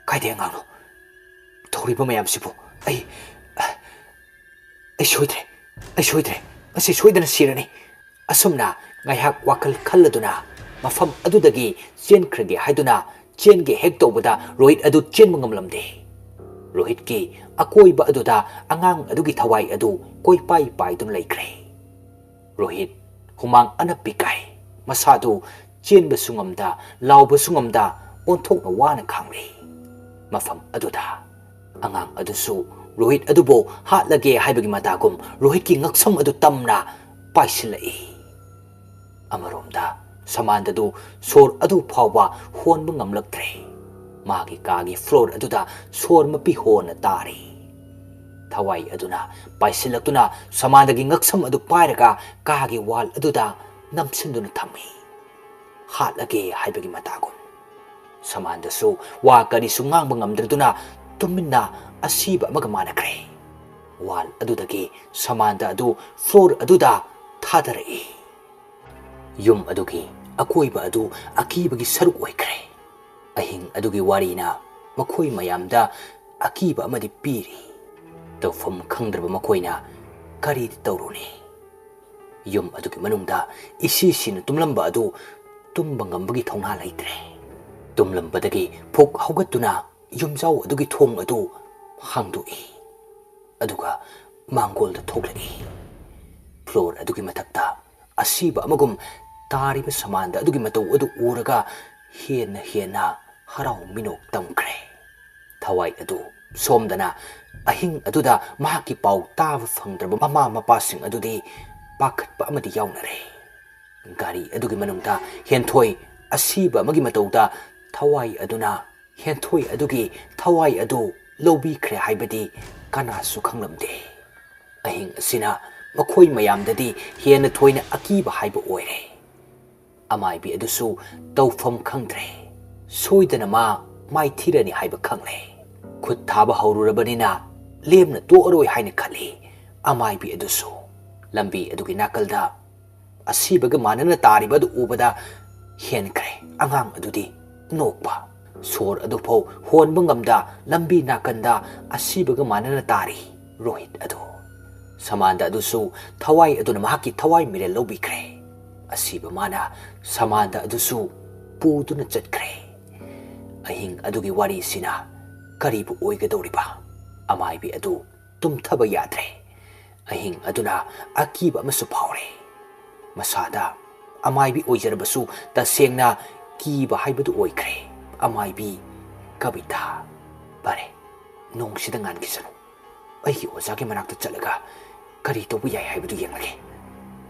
ꯀꯥꯏꯗꯩ ꯑꯉꯥꯡꯅꯣ ꯇꯧꯔꯤꯕ ꯃꯌꯥꯝꯁꯤꯕꯨ ꯑꯩ ꯁꯣꯏꯗ꯭ꯔꯦ ꯃꯁꯤ ꯁꯣꯏꯗꯅ ꯁꯤꯔꯅꯤ ꯑꯁꯨꯝꯅ ꯉꯥꯏꯍꯥꯛ ꯋꯥꯈꯜ ꯈꯜꯂꯗꯨꯅ ꯃꯐꯝ ꯑꯗꯨꯗꯒꯤ ꯆꯦꯟꯈ꯭ꯔꯒꯦ ꯍꯥꯏꯗꯨꯅ ꯆꯦꯟꯒꯦ ꯍꯦꯛ ꯇꯧꯕꯗ ꯔꯣꯍꯤꯠ ꯑꯗꯨ ꯆꯦꯟꯕ ꯉꯝꯂꯝꯗꯦ ꯔꯣꯍꯤꯠꯀꯤ ꯑꯀꯣꯏꯕ ꯑꯗꯨꯗ ꯑꯉꯥꯡ ꯑꯗꯨꯒꯤ ꯊꯋꯥꯏ ꯑꯗꯨ ꯀꯣꯏꯄꯥꯏ ꯄꯥꯏꯗꯨꯅ ꯂꯩꯈ꯭ꯔꯦ ꯔꯣꯍꯤꯠ ꯍꯨꯃꯥꯡ ꯑꯅꯞꯄꯤ ꯀꯥꯏ ꯃꯁꯥꯗꯨ ꯆꯦꯟꯕꯁꯨ ꯉꯝꯗ ꯂꯥꯎꯕꯁꯨ ꯉꯝꯗ ꯑꯣꯟꯊꯣꯛꯅ ꯋꯥꯅ ꯈꯥꯡꯂꯤ ꯃꯐꯝ ꯑꯗꯨꯗ ꯑꯉꯥꯡ ꯑꯗꯨꯁꯨ ꯔꯣꯍꯤꯠ ꯑꯗꯨꯕꯨ ꯍꯥꯠꯂꯒꯦ ꯍꯥꯏꯕꯒꯤ ꯃꯇꯥꯒꯨꯝ ꯔꯣꯍꯤꯠꯀꯤ ꯉꯛꯁꯝ ꯑꯗꯨ ꯇꯝꯅ ꯄꯥꯏꯁꯤꯜꯂꯛꯏ ꯑꯃꯔꯣꯝꯗ ꯁꯃꯥꯟꯗꯗꯨ ꯁꯣꯔ ꯑꯗꯨ ꯐꯥꯎꯕ ꯍꯣꯟꯕ ꯉꯝꯂꯛꯇ꯭ꯔꯦ ꯃꯥꯒꯤ ꯀꯥꯒꯤ ꯐ꯭ꯂꯣꯔ ꯑꯗꯨꯗ ꯁꯣꯔ ꯃꯄꯤ ꯍꯣꯟꯅ ꯇꯥꯔꯤ ꯊꯋꯥꯏ ꯑꯗꯨꯅ ꯄꯥꯏꯁꯤꯜꯂꯛꯇꯨꯅ ꯁꯃꯥꯟꯗꯒꯤ ꯉꯛꯁꯝ ꯑꯗꯨ ꯄꯥꯏꯔꯒ ꯀꯥꯒꯤ ꯋꯥꯜ ꯑꯗꯨꯗ ꯅꯝꯁꯤꯟꯗꯨꯅ ꯊꯝꯃꯤ ꯍꯥꯠꯂꯒꯦ ꯍꯥꯏꯕꯒꯤ ꯃꯇꯥꯒꯨꯝ ꯁꯃꯥꯟꯗꯁꯨ ꯋꯥ ꯀꯔꯤꯁꯨ ꯉꯥꯡꯕ ꯉꯝꯗ꯭ꯔꯗꯨꯅ ꯇꯨꯃꯤꯟꯅ ꯑꯁꯤꯕ ꯑꯃꯒ ꯃꯥꯟꯅꯈ꯭ꯔꯦ ꯋꯥꯜ ꯑꯗꯨꯗꯒꯤ ꯁꯃꯥꯟꯗ ꯑꯗꯨ ꯐ꯭ꯂꯣꯔ ꯑꯗꯨꯗ ꯊꯥꯗꯔꯛꯏ ꯌꯨꯝ ꯑꯗꯨꯒꯤ ꯑꯀꯣꯏꯕ ꯑꯗꯨ ꯑꯀꯤꯕꯒꯤ ꯁꯔꯨꯛ ꯑꯣꯏꯈ꯭ꯔꯦ ꯑꯍꯤꯡ ꯑꯗꯨꯒꯤ ꯋꯥꯔꯤꯅ ꯃꯈꯣꯏ ꯃꯌꯥꯝꯗ ꯑꯀꯤꯕ ꯑꯃꯗꯤ ꯄꯤꯔꯤ ꯇꯧꯐꯝ ꯈꯪꯗ꯭ꯔꯕ ꯃꯈꯣꯏꯅ ꯀꯔꯤꯗꯤ ꯇꯧꯔꯨꯅꯤ ꯌꯨꯝ ꯑꯗꯨꯒꯤ ꯃꯅꯨꯡꯗ ꯏꯁꯤꯁꯤꯅ ꯇꯨꯝꯂꯝꯕ ꯑꯗꯨ ꯇꯨꯝꯕ ꯉꯝꯕꯒꯤ ꯊꯧꯅꯥ ꯂꯩꯇ꯭ꯔꯦ ꯇꯨꯝꯂꯝꯕꯗꯒꯤ ꯐꯨꯛ ꯍꯧꯒꯠꯇꯨꯅ ꯌꯨꯝꯖꯥꯎ ꯑꯗꯨꯒꯤ ꯊꯣꯡ ꯑꯗꯨ ꯍꯥꯡꯗꯣꯛꯏ ꯑꯗꯨꯒ ꯃꯥꯡꯒꯣꯜꯗ ꯊꯣꯛꯂꯛꯏ ꯐ꯭ꯂꯣꯔ ꯑꯗꯨꯒꯤ ꯃꯊꯛꯇ ꯑꯁꯤꯕ ꯑꯃꯒꯨꯝ ꯇꯥꯔꯤꯕ ꯁꯃꯥꯟꯗ ꯑꯗꯨꯒꯤ ꯃꯇꯧ ꯑꯗꯨ ꯎꯔꯒ ꯍꯦꯟꯅ ꯍꯔꯥꯎ ꯃꯤꯅꯣꯛ ꯇꯝꯈ꯭ꯔꯦ ꯊꯋꯥꯏ ꯑꯗꯨ ꯁꯣꯝꯗꯅ ꯑꯍꯤꯡ ꯑꯗꯨꯗ ꯃꯍꯥꯛꯀꯤ ꯄꯥꯎ ꯇꯥꯕ ꯐꯪꯗ꯭ꯔꯕ ꯃꯃꯥ ꯃꯄꯥꯁꯤꯡ ꯑꯗꯨꯗꯤ ꯄꯥꯈꯠꯄ ꯑꯃꯗꯤ ꯌꯥꯎꯅꯔꯦ ꯒꯥꯔꯤ ꯑꯗꯨꯒꯤ ꯃꯅꯨꯡꯗ ꯍꯦꯟꯊꯣꯏ ꯑꯁꯤꯕ ꯑꯃꯒꯤ ꯃꯇꯧꯗ ꯊꯋꯥꯏ ꯑꯗꯨꯅ ꯍꯦꯟꯊꯣꯏ ꯑꯗꯨꯒꯤ ꯊꯋꯥꯏ ꯑꯗꯨ ꯂꯧꯕꯤꯈ꯭ꯔꯦ ꯍꯥꯏꯕꯗꯤ ꯀꯅꯥꯁꯨ ꯈꯪꯂꯝꯗꯦ ꯑꯍꯤꯡ ꯑꯁꯤꯅ ꯃꯈꯣꯏ ꯃꯌꯥꯝꯗꯗꯤ ꯍꯦꯟꯅ ꯊꯣꯏꯅ ꯑꯀꯤꯕ ꯍꯥꯏꯕ ꯑꯣꯏꯔꯦ ꯑꯃꯥꯏꯕꯤ ꯑꯗꯨꯁꯨ ꯇꯧꯐꯝ ꯈꯪꯗ꯭ꯔꯦ ꯁꯣꯏꯗꯅ ꯃꯥꯏꯊꯤꯔꯅꯤ ꯍꯥꯏꯕ ꯈꯪꯂꯦ ꯈꯨꯠ ꯊꯥꯕ ꯍꯧꯔꯨꯔꯕꯅꯤꯅ ꯂꯦꯝꯅ ꯇꯣꯛꯑꯔꯣꯏ ꯍꯥꯏꯅ ꯈꯜꯂꯤ ꯑꯃꯥꯏꯕꯤ ꯑꯗꯨꯁꯨ ꯂꯝꯕꯤ ꯑꯗꯨꯒꯤ ꯅꯥꯀꯜꯗ ꯑꯁꯤꯕꯒ ꯃꯥꯟꯅꯅ ꯇꯥꯔꯤꯕ ꯑꯗꯨ ꯎꯕꯗ ꯍꯦꯟꯈ꯭ꯔꯦ ꯑꯉꯥꯡ ꯑꯗꯨꯗꯤ ꯅꯣꯛꯄ ꯁꯣꯔ ꯑꯗꯨꯐꯥꯎ ꯍꯣꯟꯕ ꯉꯝꯗ ꯂꯝꯕꯤ ꯅꯥꯀꯟꯗ ꯑꯁꯤꯕꯒ ꯃꯥꯟꯅꯅ ꯇꯥꯔꯤ ꯔꯣꯍꯤꯠ ꯑꯗꯨ ꯁꯃꯥꯟꯗ ꯑꯗꯨꯁꯨ ꯊꯋꯥꯏ ꯑꯗꯨꯅ ꯃꯍꯥꯛꯀꯤ ꯊꯋꯥꯏ ꯃꯤꯔꯦꯜ ꯂꯧꯕꯤꯈ꯭ꯔꯦ ꯑꯁꯤꯕ ꯃꯥꯅ ꯁꯃꯥꯟꯗ ꯑꯗꯨꯁꯨ ꯄꯨꯗꯨꯅ ꯆꯠꯈ꯭ꯔꯦ ꯑꯍꯤꯡ ꯑꯗꯨꯒꯤ ꯋꯥꯔꯤꯁꯤꯅ ꯀꯔꯤꯕꯨ ꯑꯣꯏꯒꯗꯧꯔꯤꯕ ꯑꯃꯥꯏꯕꯤ ꯑꯗꯨ ꯇꯨꯝꯊꯕ ꯌꯥꯗ꯭ꯔꯦ ꯑꯍꯤꯡ ꯑꯗꯨꯅ ꯑꯀꯤꯕ ꯑꯃꯁꯨ ꯐꯥꯎꯔꯦ ꯃꯁꯥꯗ ꯑꯃꯥꯏꯕꯤ ꯑꯣꯏꯖꯔꯕꯁꯨ ꯇꯁꯦꯡꯅ ꯀꯤꯕ ꯍꯥꯏꯕꯗꯨ ꯑꯣꯏꯈ꯭ꯔꯦ ꯑꯃꯥꯏꯕꯤ ꯀꯕꯤꯇꯥ ꯐꯔꯦ ꯅꯣꯡꯁꯤꯗ ꯉꯥꯟꯈꯤꯁꯅꯨ ꯑꯩꯒꯤ ꯑꯣꯖꯥꯒꯤ ꯃꯅꯥꯛꯇ ꯆꯠꯂꯒ ꯀꯔꯤ ꯇꯧꯕ ꯌꯥꯏ ꯍꯥꯏꯕꯗꯨ ꯌꯦꯡꯂꯒꯦ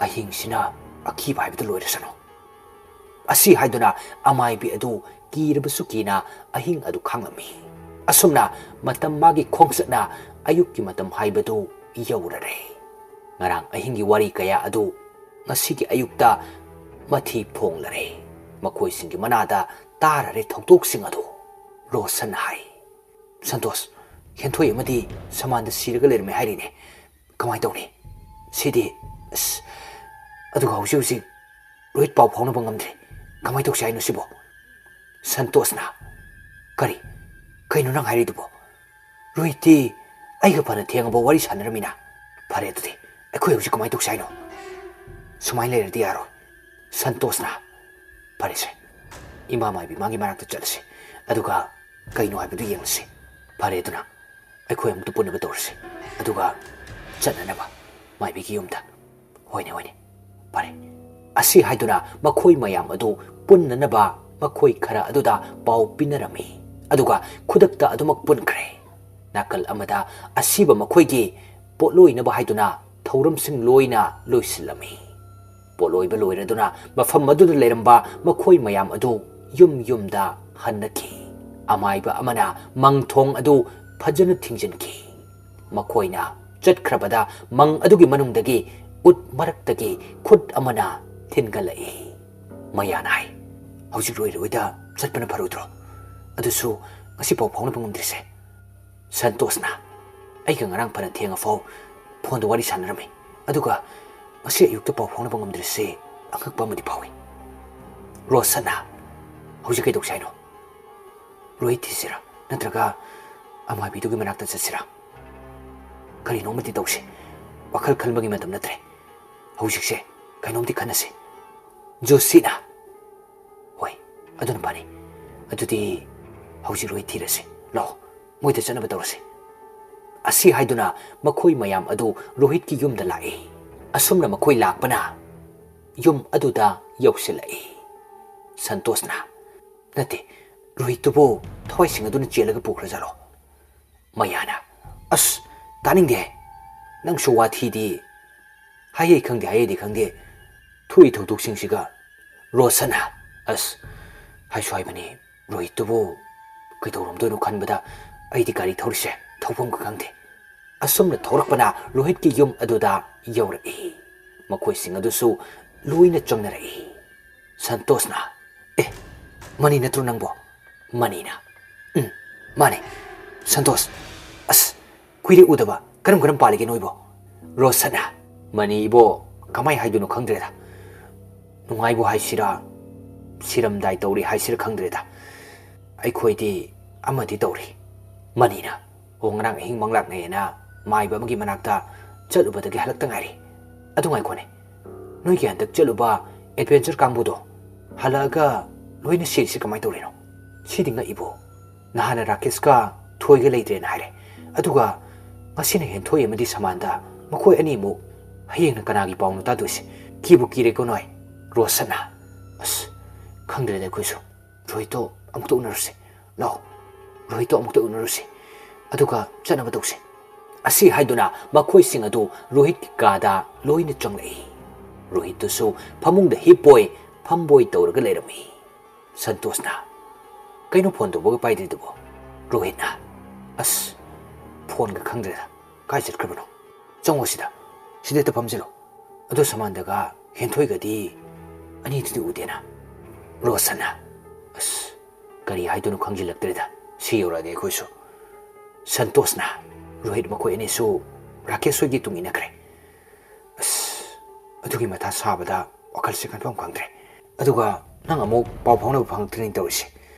ꯑꯍꯤꯡꯁꯤꯅ ꯑꯀꯤꯕ ꯍꯥꯏꯕꯗꯨ ꯂꯣꯏꯔꯁꯅꯨ ꯑꯁꯤ ꯍꯥꯏꯗꯨꯅ ꯑꯃꯥꯏꯕꯤ ꯑꯗꯨ ꯀꯤꯔꯕꯁꯨ ꯀꯤꯅ ꯑꯍꯤꯡ ꯑꯗꯨ ꯈꯥꯡꯂꯝꯃꯤ ꯑꯁꯨꯝꯅ ꯃꯇꯝ ꯃꯥꯒꯤ ꯈꯣꯡꯆꯠꯅ ꯑꯌꯨꯛꯀꯤ ꯃꯇꯝ ꯍꯥꯏꯕꯗꯨ ꯌꯧꯔꯔꯦ ꯉꯔꯥꯡ ꯑꯍꯤꯡꯒꯤ ꯋꯥꯔꯤ ꯀꯌꯥ ꯑꯗꯨ ꯉꯁꯤꯒꯤ ꯑꯌꯨꯛꯇ ꯃꯊꯤ ꯐꯣꯡꯂꯔꯦ ꯃꯈꯣꯏꯁꯤꯡꯒꯤ ꯃꯅꯥꯗ ꯇꯥꯔꯔꯦ ꯊꯧꯗꯣꯛꯁꯤꯡ ꯑꯗꯨ ꯔꯣꯁꯟ ꯍꯥꯏ ꯁꯟꯇꯣꯁ ꯍꯦꯟꯊꯣꯏ ꯑꯃꯗꯤ ꯁꯃꯥꯟꯗ ꯁꯤꯔꯒ ꯂꯩꯔꯝꯃꯦ ꯍꯥꯏꯔꯤꯅꯦ ꯀꯃꯥꯏꯅ ꯇꯧꯅꯤ ꯁꯤꯗꯤ ꯑꯗꯨꯒ ꯍꯧꯖꯤꯛ ꯔꯣꯍꯤꯠ ꯄꯥꯎ ꯐꯥꯎꯅꯕ ꯉꯝꯗ꯭ꯔꯦ ꯀꯃꯥꯏꯅ ꯇꯧꯁꯤ ꯍꯥꯏꯅꯣ ꯁꯤꯕꯣ ꯁꯟꯇꯣꯁꯅ ꯀꯩꯅꯣ ꯅꯪ ꯍꯥꯏꯔꯤꯗꯨꯕꯣ ꯔꯣꯍꯤꯠꯇꯤ ꯑꯩꯒ ꯐꯅ ꯊꯦꯡꯉꯕ ꯋꯥꯔꯤ ꯁꯥꯟꯅꯔꯝꯃꯤꯅ ꯐꯔꯦ ꯑꯗꯨꯗꯤ ꯑꯩꯈꯣꯏ ꯍꯧꯖꯤꯛ ꯀꯃꯥꯏꯅ ꯇꯧꯁꯤ ꯍꯥꯏꯅꯣ ꯁꯨꯃꯥꯏꯅ ꯂꯩꯔꯗꯤ ꯌꯥꯔꯣꯏ ꯁꯟꯇꯣꯁꯅ ꯐꯔꯦꯁꯦ ꯏꯃꯥ ꯃꯥꯏꯕꯤ ꯃꯥꯒꯤ ꯃꯅꯥꯛꯇ ꯆꯠꯂꯁꯤ ꯑꯗꯨꯒ ꯀꯩꯅꯣ ꯍꯥꯏꯕꯗꯨ ꯌꯦꯡꯂꯁꯤ ꯐꯔꯦ ꯑꯗꯨꯅ ꯑꯩꯈꯣꯏ ꯑꯃꯨꯛꯇ ꯄꯨꯟꯅꯕ ꯇꯧꯔꯁꯤ ꯑꯗꯨꯒ ꯆꯠꯅꯅꯕ ꯃꯥꯏꯕꯤꯒꯤ ꯌꯨꯝꯗ ꯍꯣꯏꯅꯦ ꯐꯔꯦ ꯑꯁꯤ ꯍꯥꯏꯗꯨꯅ ꯃꯈꯣꯏ ꯃꯌꯥꯝ ꯑꯗꯨ ꯄꯨꯟꯅꯅꯕ ꯃꯈꯣꯏ ꯈꯔ ꯑꯗꯨꯗ ꯄꯥꯎ ꯄꯤꯅꯔꯝꯃꯤ ꯑꯗꯨꯒ ꯈꯨꯗꯛꯇ ꯑꯗꯨꯃꯛ ꯄꯨꯟꯈ꯭ꯔꯦ ꯅꯥꯀꯜ ꯑꯃꯗ ꯑꯁꯤꯕ ꯃꯈꯣꯏꯒꯤ ꯄꯣꯠꯂꯣꯏꯅꯕ ꯍꯥꯏꯗꯨꯅ ꯊꯧꯔꯝꯁꯤꯡ ꯂꯣꯏꯅ ꯂꯣꯏꯁꯤꯜꯂꯝꯃꯤ ꯄꯣꯠꯂꯣꯏꯕ ꯂꯣꯏꯔꯗꯨꯅ ꯃꯐꯝ ꯑꯗꯨꯗ ꯂꯩꯔꯝꯕ ꯃꯈꯣꯏ ꯃꯌꯥꯝ ꯑꯗꯨ ꯌꯨꯝꯗ ꯍꯟꯅꯈꯤ ꯑꯃꯥꯏꯕ ꯑꯃꯅ ꯃꯪꯊꯣꯡ ꯑꯗꯨ ꯐꯖꯅ ꯊꯤꯡꯖꯤꯟꯈꯤ ꯃꯈꯣꯏꯅ ꯆꯠꯈ꯭ꯔꯕꯗ ꯃꯪ ꯑꯗꯨꯒꯤ ꯃꯅꯨꯡꯗꯒꯤ ꯎꯠ ꯃꯔꯛꯇꯒꯤ ꯈꯨꯠ ꯑꯃꯅ ꯊꯤꯟꯒꯠꯂꯛꯏ ꯃꯌꯥꯅ ꯍꯥꯏ ꯍꯧꯖꯤꯛ ꯂꯣꯏꯔꯣꯏꯗ ꯆꯠꯄꯅ ꯐꯔꯣꯏꯗ꯭ꯔꯣ ꯑꯗꯨꯁꯨ ꯉꯁꯤ ꯄꯥꯎ ꯐꯥꯎꯅꯕ ꯉꯝꯗ꯭ꯔꯤꯁꯦ ꯁꯟꯇꯣꯁꯅ ꯑꯩꯒ ꯉꯔꯥꯡ ꯐꯅ ꯊꯦꯡꯉꯐꯥꯎ ꯐꯣꯟꯗ ꯋꯥꯔꯤ ꯁꯥꯟꯅꯔꯝꯃꯤ ꯑꯗꯨꯒ ꯉꯁꯤ ꯑꯌꯨꯛꯇ ꯄꯥꯎ ꯐꯥꯎꯅꯕ ꯉꯝꯗ꯭ꯔꯤꯁꯦ ꯑꯉꯛꯄ ꯑꯃꯗꯤ ꯐꯥꯎꯏ ꯔꯣꯁꯟꯅ ꯍꯧꯖꯤꯛ ꯀꯩꯗꯧꯁꯤ ꯍꯥꯏꯅꯣ ꯔꯣꯍꯤꯠ ꯊꯤꯁꯤꯔꯥ ꯅꯠꯇ꯭ꯔꯒ ꯑꯃꯥꯏꯕꯤꯗꯨꯒꯤ ꯃꯅꯥꯛꯇ ꯆꯠꯁꯤꯔꯥ ꯀꯔꯤꯅꯣ ꯑꯃꯗꯤ ꯇꯧꯁꯤ ꯋꯥꯈꯜ ꯈꯟꯕꯒꯤ ꯃꯇꯝ ꯅꯠꯇ꯭ꯔꯦ ꯍꯧꯖꯤꯛꯁꯦ ꯀꯩꯅꯣꯝꯗꯤ ꯈꯟꯅꯁꯤ ꯖꯣꯁꯤꯅ ꯍꯣꯏ ꯑꯗꯨꯅ ꯐꯅꯤ ꯑꯗꯨꯗꯤ ꯍꯧꯖꯤꯛ ꯔꯣꯍꯤꯠ ꯊꯤꯔꯁꯤ ꯂꯥꯛꯑꯣ ꯃꯣꯏꯗ ꯆꯠꯅꯕ ꯇꯧꯔꯁꯤ ꯑꯁꯤ ꯍꯥꯏꯗꯨꯅ ꯃꯈꯣꯏ ꯃꯌꯥꯝ ꯑꯗꯨ ꯔꯣꯍꯤꯠꯀꯤ ꯌꯨꯝꯗ ꯂꯥꯛꯏ ꯑꯁꯨꯝꯅ ꯃꯈꯣꯏ ꯂꯥꯛꯄꯅ ꯌꯨꯝ ꯑꯗꯨꯗ ꯌꯧꯁꯤꯜꯂꯛꯏ ꯁꯟꯇꯣꯁꯅ ꯅꯠꯇꯦ ꯔꯣꯍꯤꯠꯇꯨꯕꯨ ꯊꯋꯥꯏꯁꯤꯡ ꯑꯗꯨꯅ ꯆꯦꯜꯂꯒ ꯄꯨꯈ꯭ꯔꯖꯥꯠꯂꯣ ꯃꯌꯥꯅ ꯑꯁ ꯇꯥꯅꯤꯡꯗꯦ ꯅꯪꯁꯨ ꯋꯥꯊꯤꯗꯤ ꯍꯥꯏꯌꯦ ꯈꯪꯗꯦ ꯍꯥꯏꯌꯦꯗꯤ ꯈꯪꯗꯦ ꯊꯣꯛꯏ ꯊꯧꯗꯣꯛꯁꯤꯡꯁꯤꯒ ꯔꯣꯁꯟꯅ ꯑꯁ ꯍꯥꯏꯁꯨ ꯍꯥꯏꯕꯅꯤ ꯔꯣꯍꯤꯠꯇꯨꯕꯨ ꯀꯩꯗꯧꯔꯝꯗꯣꯏꯅꯣ ꯈꯟꯕꯗ ꯑꯩꯗꯤ ꯒꯥꯔꯤ ꯊꯧꯔꯤꯁꯦ ꯊꯧꯐꯝꯒ ꯈꯪꯗꯦ ꯑꯁꯨꯝꯅ ꯊꯧꯔꯛꯄꯅ ꯔꯣꯍꯤꯠꯀꯤ ꯌꯨꯝ ꯑꯗꯨꯗ ꯌꯧꯔꯛꯏ ꯃꯈꯣꯏꯁꯤꯡ ꯑꯗꯨꯁꯨ ꯂꯣꯏꯅ ꯆꯪꯅꯔꯛꯏ ꯁꯟꯇꯣꯁꯅ ꯑꯦ ꯃꯅꯤ ꯅꯠꯇ꯭ꯔꯣ ꯅꯪꯕꯣ ꯃꯅꯤꯅ ꯃꯥꯅꯦ ꯁꯟꯇꯣꯁ ꯑꯁ ꯀꯨꯏꯔꯦ ꯎꯗꯕ ꯀꯔꯝ ꯄꯥꯜꯂꯤꯒꯦ ꯅꯣꯏꯕꯣ ꯔꯣꯁꯟꯅ ꯃꯅꯤ ꯏꯕꯣ ꯀꯃꯥꯏ ꯍꯥꯏꯗꯣꯏꯅꯣ ꯈꯪꯗ꯭ꯔꯦꯗ ꯅꯨꯡꯉꯥꯏꯕꯨ ꯍꯥꯏꯁꯤꯔꯥ ꯁꯤꯔꯝꯗꯥꯏ ꯇꯧꯔꯤ ꯍꯥꯏꯁꯤꯔꯥ ꯈꯪꯗ꯭ꯔꯦꯗ ꯑꯩꯈꯣꯏꯗꯤ ꯑꯃꯗꯤ ꯇꯧꯔꯤ ꯃꯅꯤꯅ ꯑꯣ ꯉꯔꯥꯡ ꯑꯍꯤꯡ ꯃꯪꯂꯥꯛꯅꯩꯌꯦꯅ ꯃꯥꯏꯕ ꯑꯃꯒꯤ ꯃꯅꯥꯛꯇ ꯆꯠꯂꯨꯕꯗꯒꯤ ꯍꯜꯂꯛꯇ ꯉꯥꯏꯔꯤ ꯑꯗꯨ ꯉꯥꯏꯈꯣꯅꯦ ꯅꯣꯏꯒꯤ ꯍꯟꯗꯛ ꯆꯠꯂꯨꯕ ꯑꯦꯗꯚꯦꯟꯆꯔ ꯀꯥꯡꯕꯨꯗꯣ ꯍꯜꯂꯛꯑꯒ ꯂꯣꯏꯅ ꯁꯤꯔꯤꯁꯤ ꯀꯃꯥꯏꯅ ꯇꯧꯔꯤꯅꯣ ꯁꯤꯗꯤ ꯉꯛꯏꯕꯣ ꯅꯍꯥꯟꯅ ꯔꯥꯀꯦꯁꯀ ꯊꯣꯏꯒ ꯂꯩꯇ꯭ꯔꯦꯅ ꯍꯥꯏꯔꯦ ꯑꯗꯨꯒ ꯉꯁꯤꯅ ꯍꯦꯟꯊꯣꯏ ꯑꯃꯗꯤ ꯁꯃꯥꯟꯗ ꯃꯈꯣꯏ ꯑꯅꯤꯃꯨꯛ ꯍꯌꯦꯡꯅ ꯀꯅꯥꯒꯤ ꯄꯥꯎꯅꯣ ꯇꯥꯗꯣꯏꯁꯦ ꯀꯤꯕꯨ ꯀꯤꯔꯦꯀꯣ ꯅꯣꯏ ꯔꯣꯁꯟꯅ ꯑꯁ ꯈꯪꯗ꯭ꯔꯦꯗ ꯑꯩꯈꯣꯏꯁꯨ ꯔꯣꯍꯤꯠꯇꯣ ꯑꯃꯨꯛꯇ ꯎꯅꯔꯨꯁꯤ ꯂꯥꯛꯑꯣ ꯔꯣꯍꯤꯠꯇꯣ ꯑꯃꯨꯛꯇ ꯎꯅꯔꯨꯁꯤ ꯑꯗꯨꯒ ꯆꯠꯅꯕ ꯇꯧꯁꯤ ꯑꯁꯤ ꯍꯥꯏꯗꯨꯅ ꯃꯈꯣꯏꯁꯤꯡ ꯑꯗꯨ ꯔꯣꯍꯤꯠꯀꯤ ꯀꯥꯗ ꯂꯣꯏꯅ ꯆꯪꯂꯛꯏ ꯔꯣꯍꯤꯠꯇꯨꯁꯨ ꯐꯃꯨꯡꯗ ꯍꯤꯞꯄꯣꯏ ꯐꯝꯕꯣꯏ ꯇꯧꯔꯒ ꯂꯩꯔꯝꯃꯤ ꯁꯟꯇꯣꯁꯅ ꯀꯩꯅꯣ ꯐꯣꯟ ꯇꯧꯕꯒ ꯄꯥꯏꯗ꯭ꯔꯤꯗꯨꯕꯣ ꯔꯣꯍꯤꯠꯅ ꯑꯁ ꯐꯣꯟꯒ ꯈꯪꯗ꯭ꯔꯦꯗ ꯀꯥꯏ ꯆꯠꯈ꯭ꯔꯕꯅꯣ ꯆꯪꯉꯣ ꯁꯤꯗ ꯍꯦꯛꯇ ꯐꯝꯖꯤꯜꯂꯣ ꯑꯗꯣ ꯁꯃꯥꯟꯗꯒ ꯍꯦꯟꯊꯣꯏꯒꯗꯤ ꯑꯅꯤꯗꯨꯗꯤ ꯎꯗꯦꯅ ꯔꯣꯁꯟꯅ ꯑꯁ ꯀꯔꯤ ꯍꯥꯏꯗꯣꯏꯅꯣ ꯈꯪꯖꯤꯜꯂꯛꯇ꯭ꯔꯦꯗ ꯁꯤ ꯌꯧꯔꯛꯑꯗꯤ ꯑꯩꯈꯣꯏꯁꯨ ꯁꯟꯇꯣꯁꯅ ꯔꯣꯍꯤꯠ ꯃꯈꯣꯏ ꯑꯅꯤꯁꯨ ꯔꯥꯀꯦꯁ ꯍꯣꯏꯒꯤ ꯇꯨꯡ ꯏꯟꯅꯈ꯭ꯔꯦ ꯑꯁ ꯑꯗꯨꯒꯤ ꯃꯊꯥ ꯁꯥꯕꯗ ꯋꯥꯈꯜꯁꯦ ꯈꯟꯐꯝ ꯈꯪꯗ꯭ꯔꯦ ꯑꯗꯨꯒ ꯅꯪ ꯑꯃꯨꯛ ꯄꯥꯎ ꯐꯥꯎꯅꯕ ꯐꯪꯉꯛꯇ꯭ꯔꯤꯅꯤ ꯇꯧꯔꯤꯁꯦ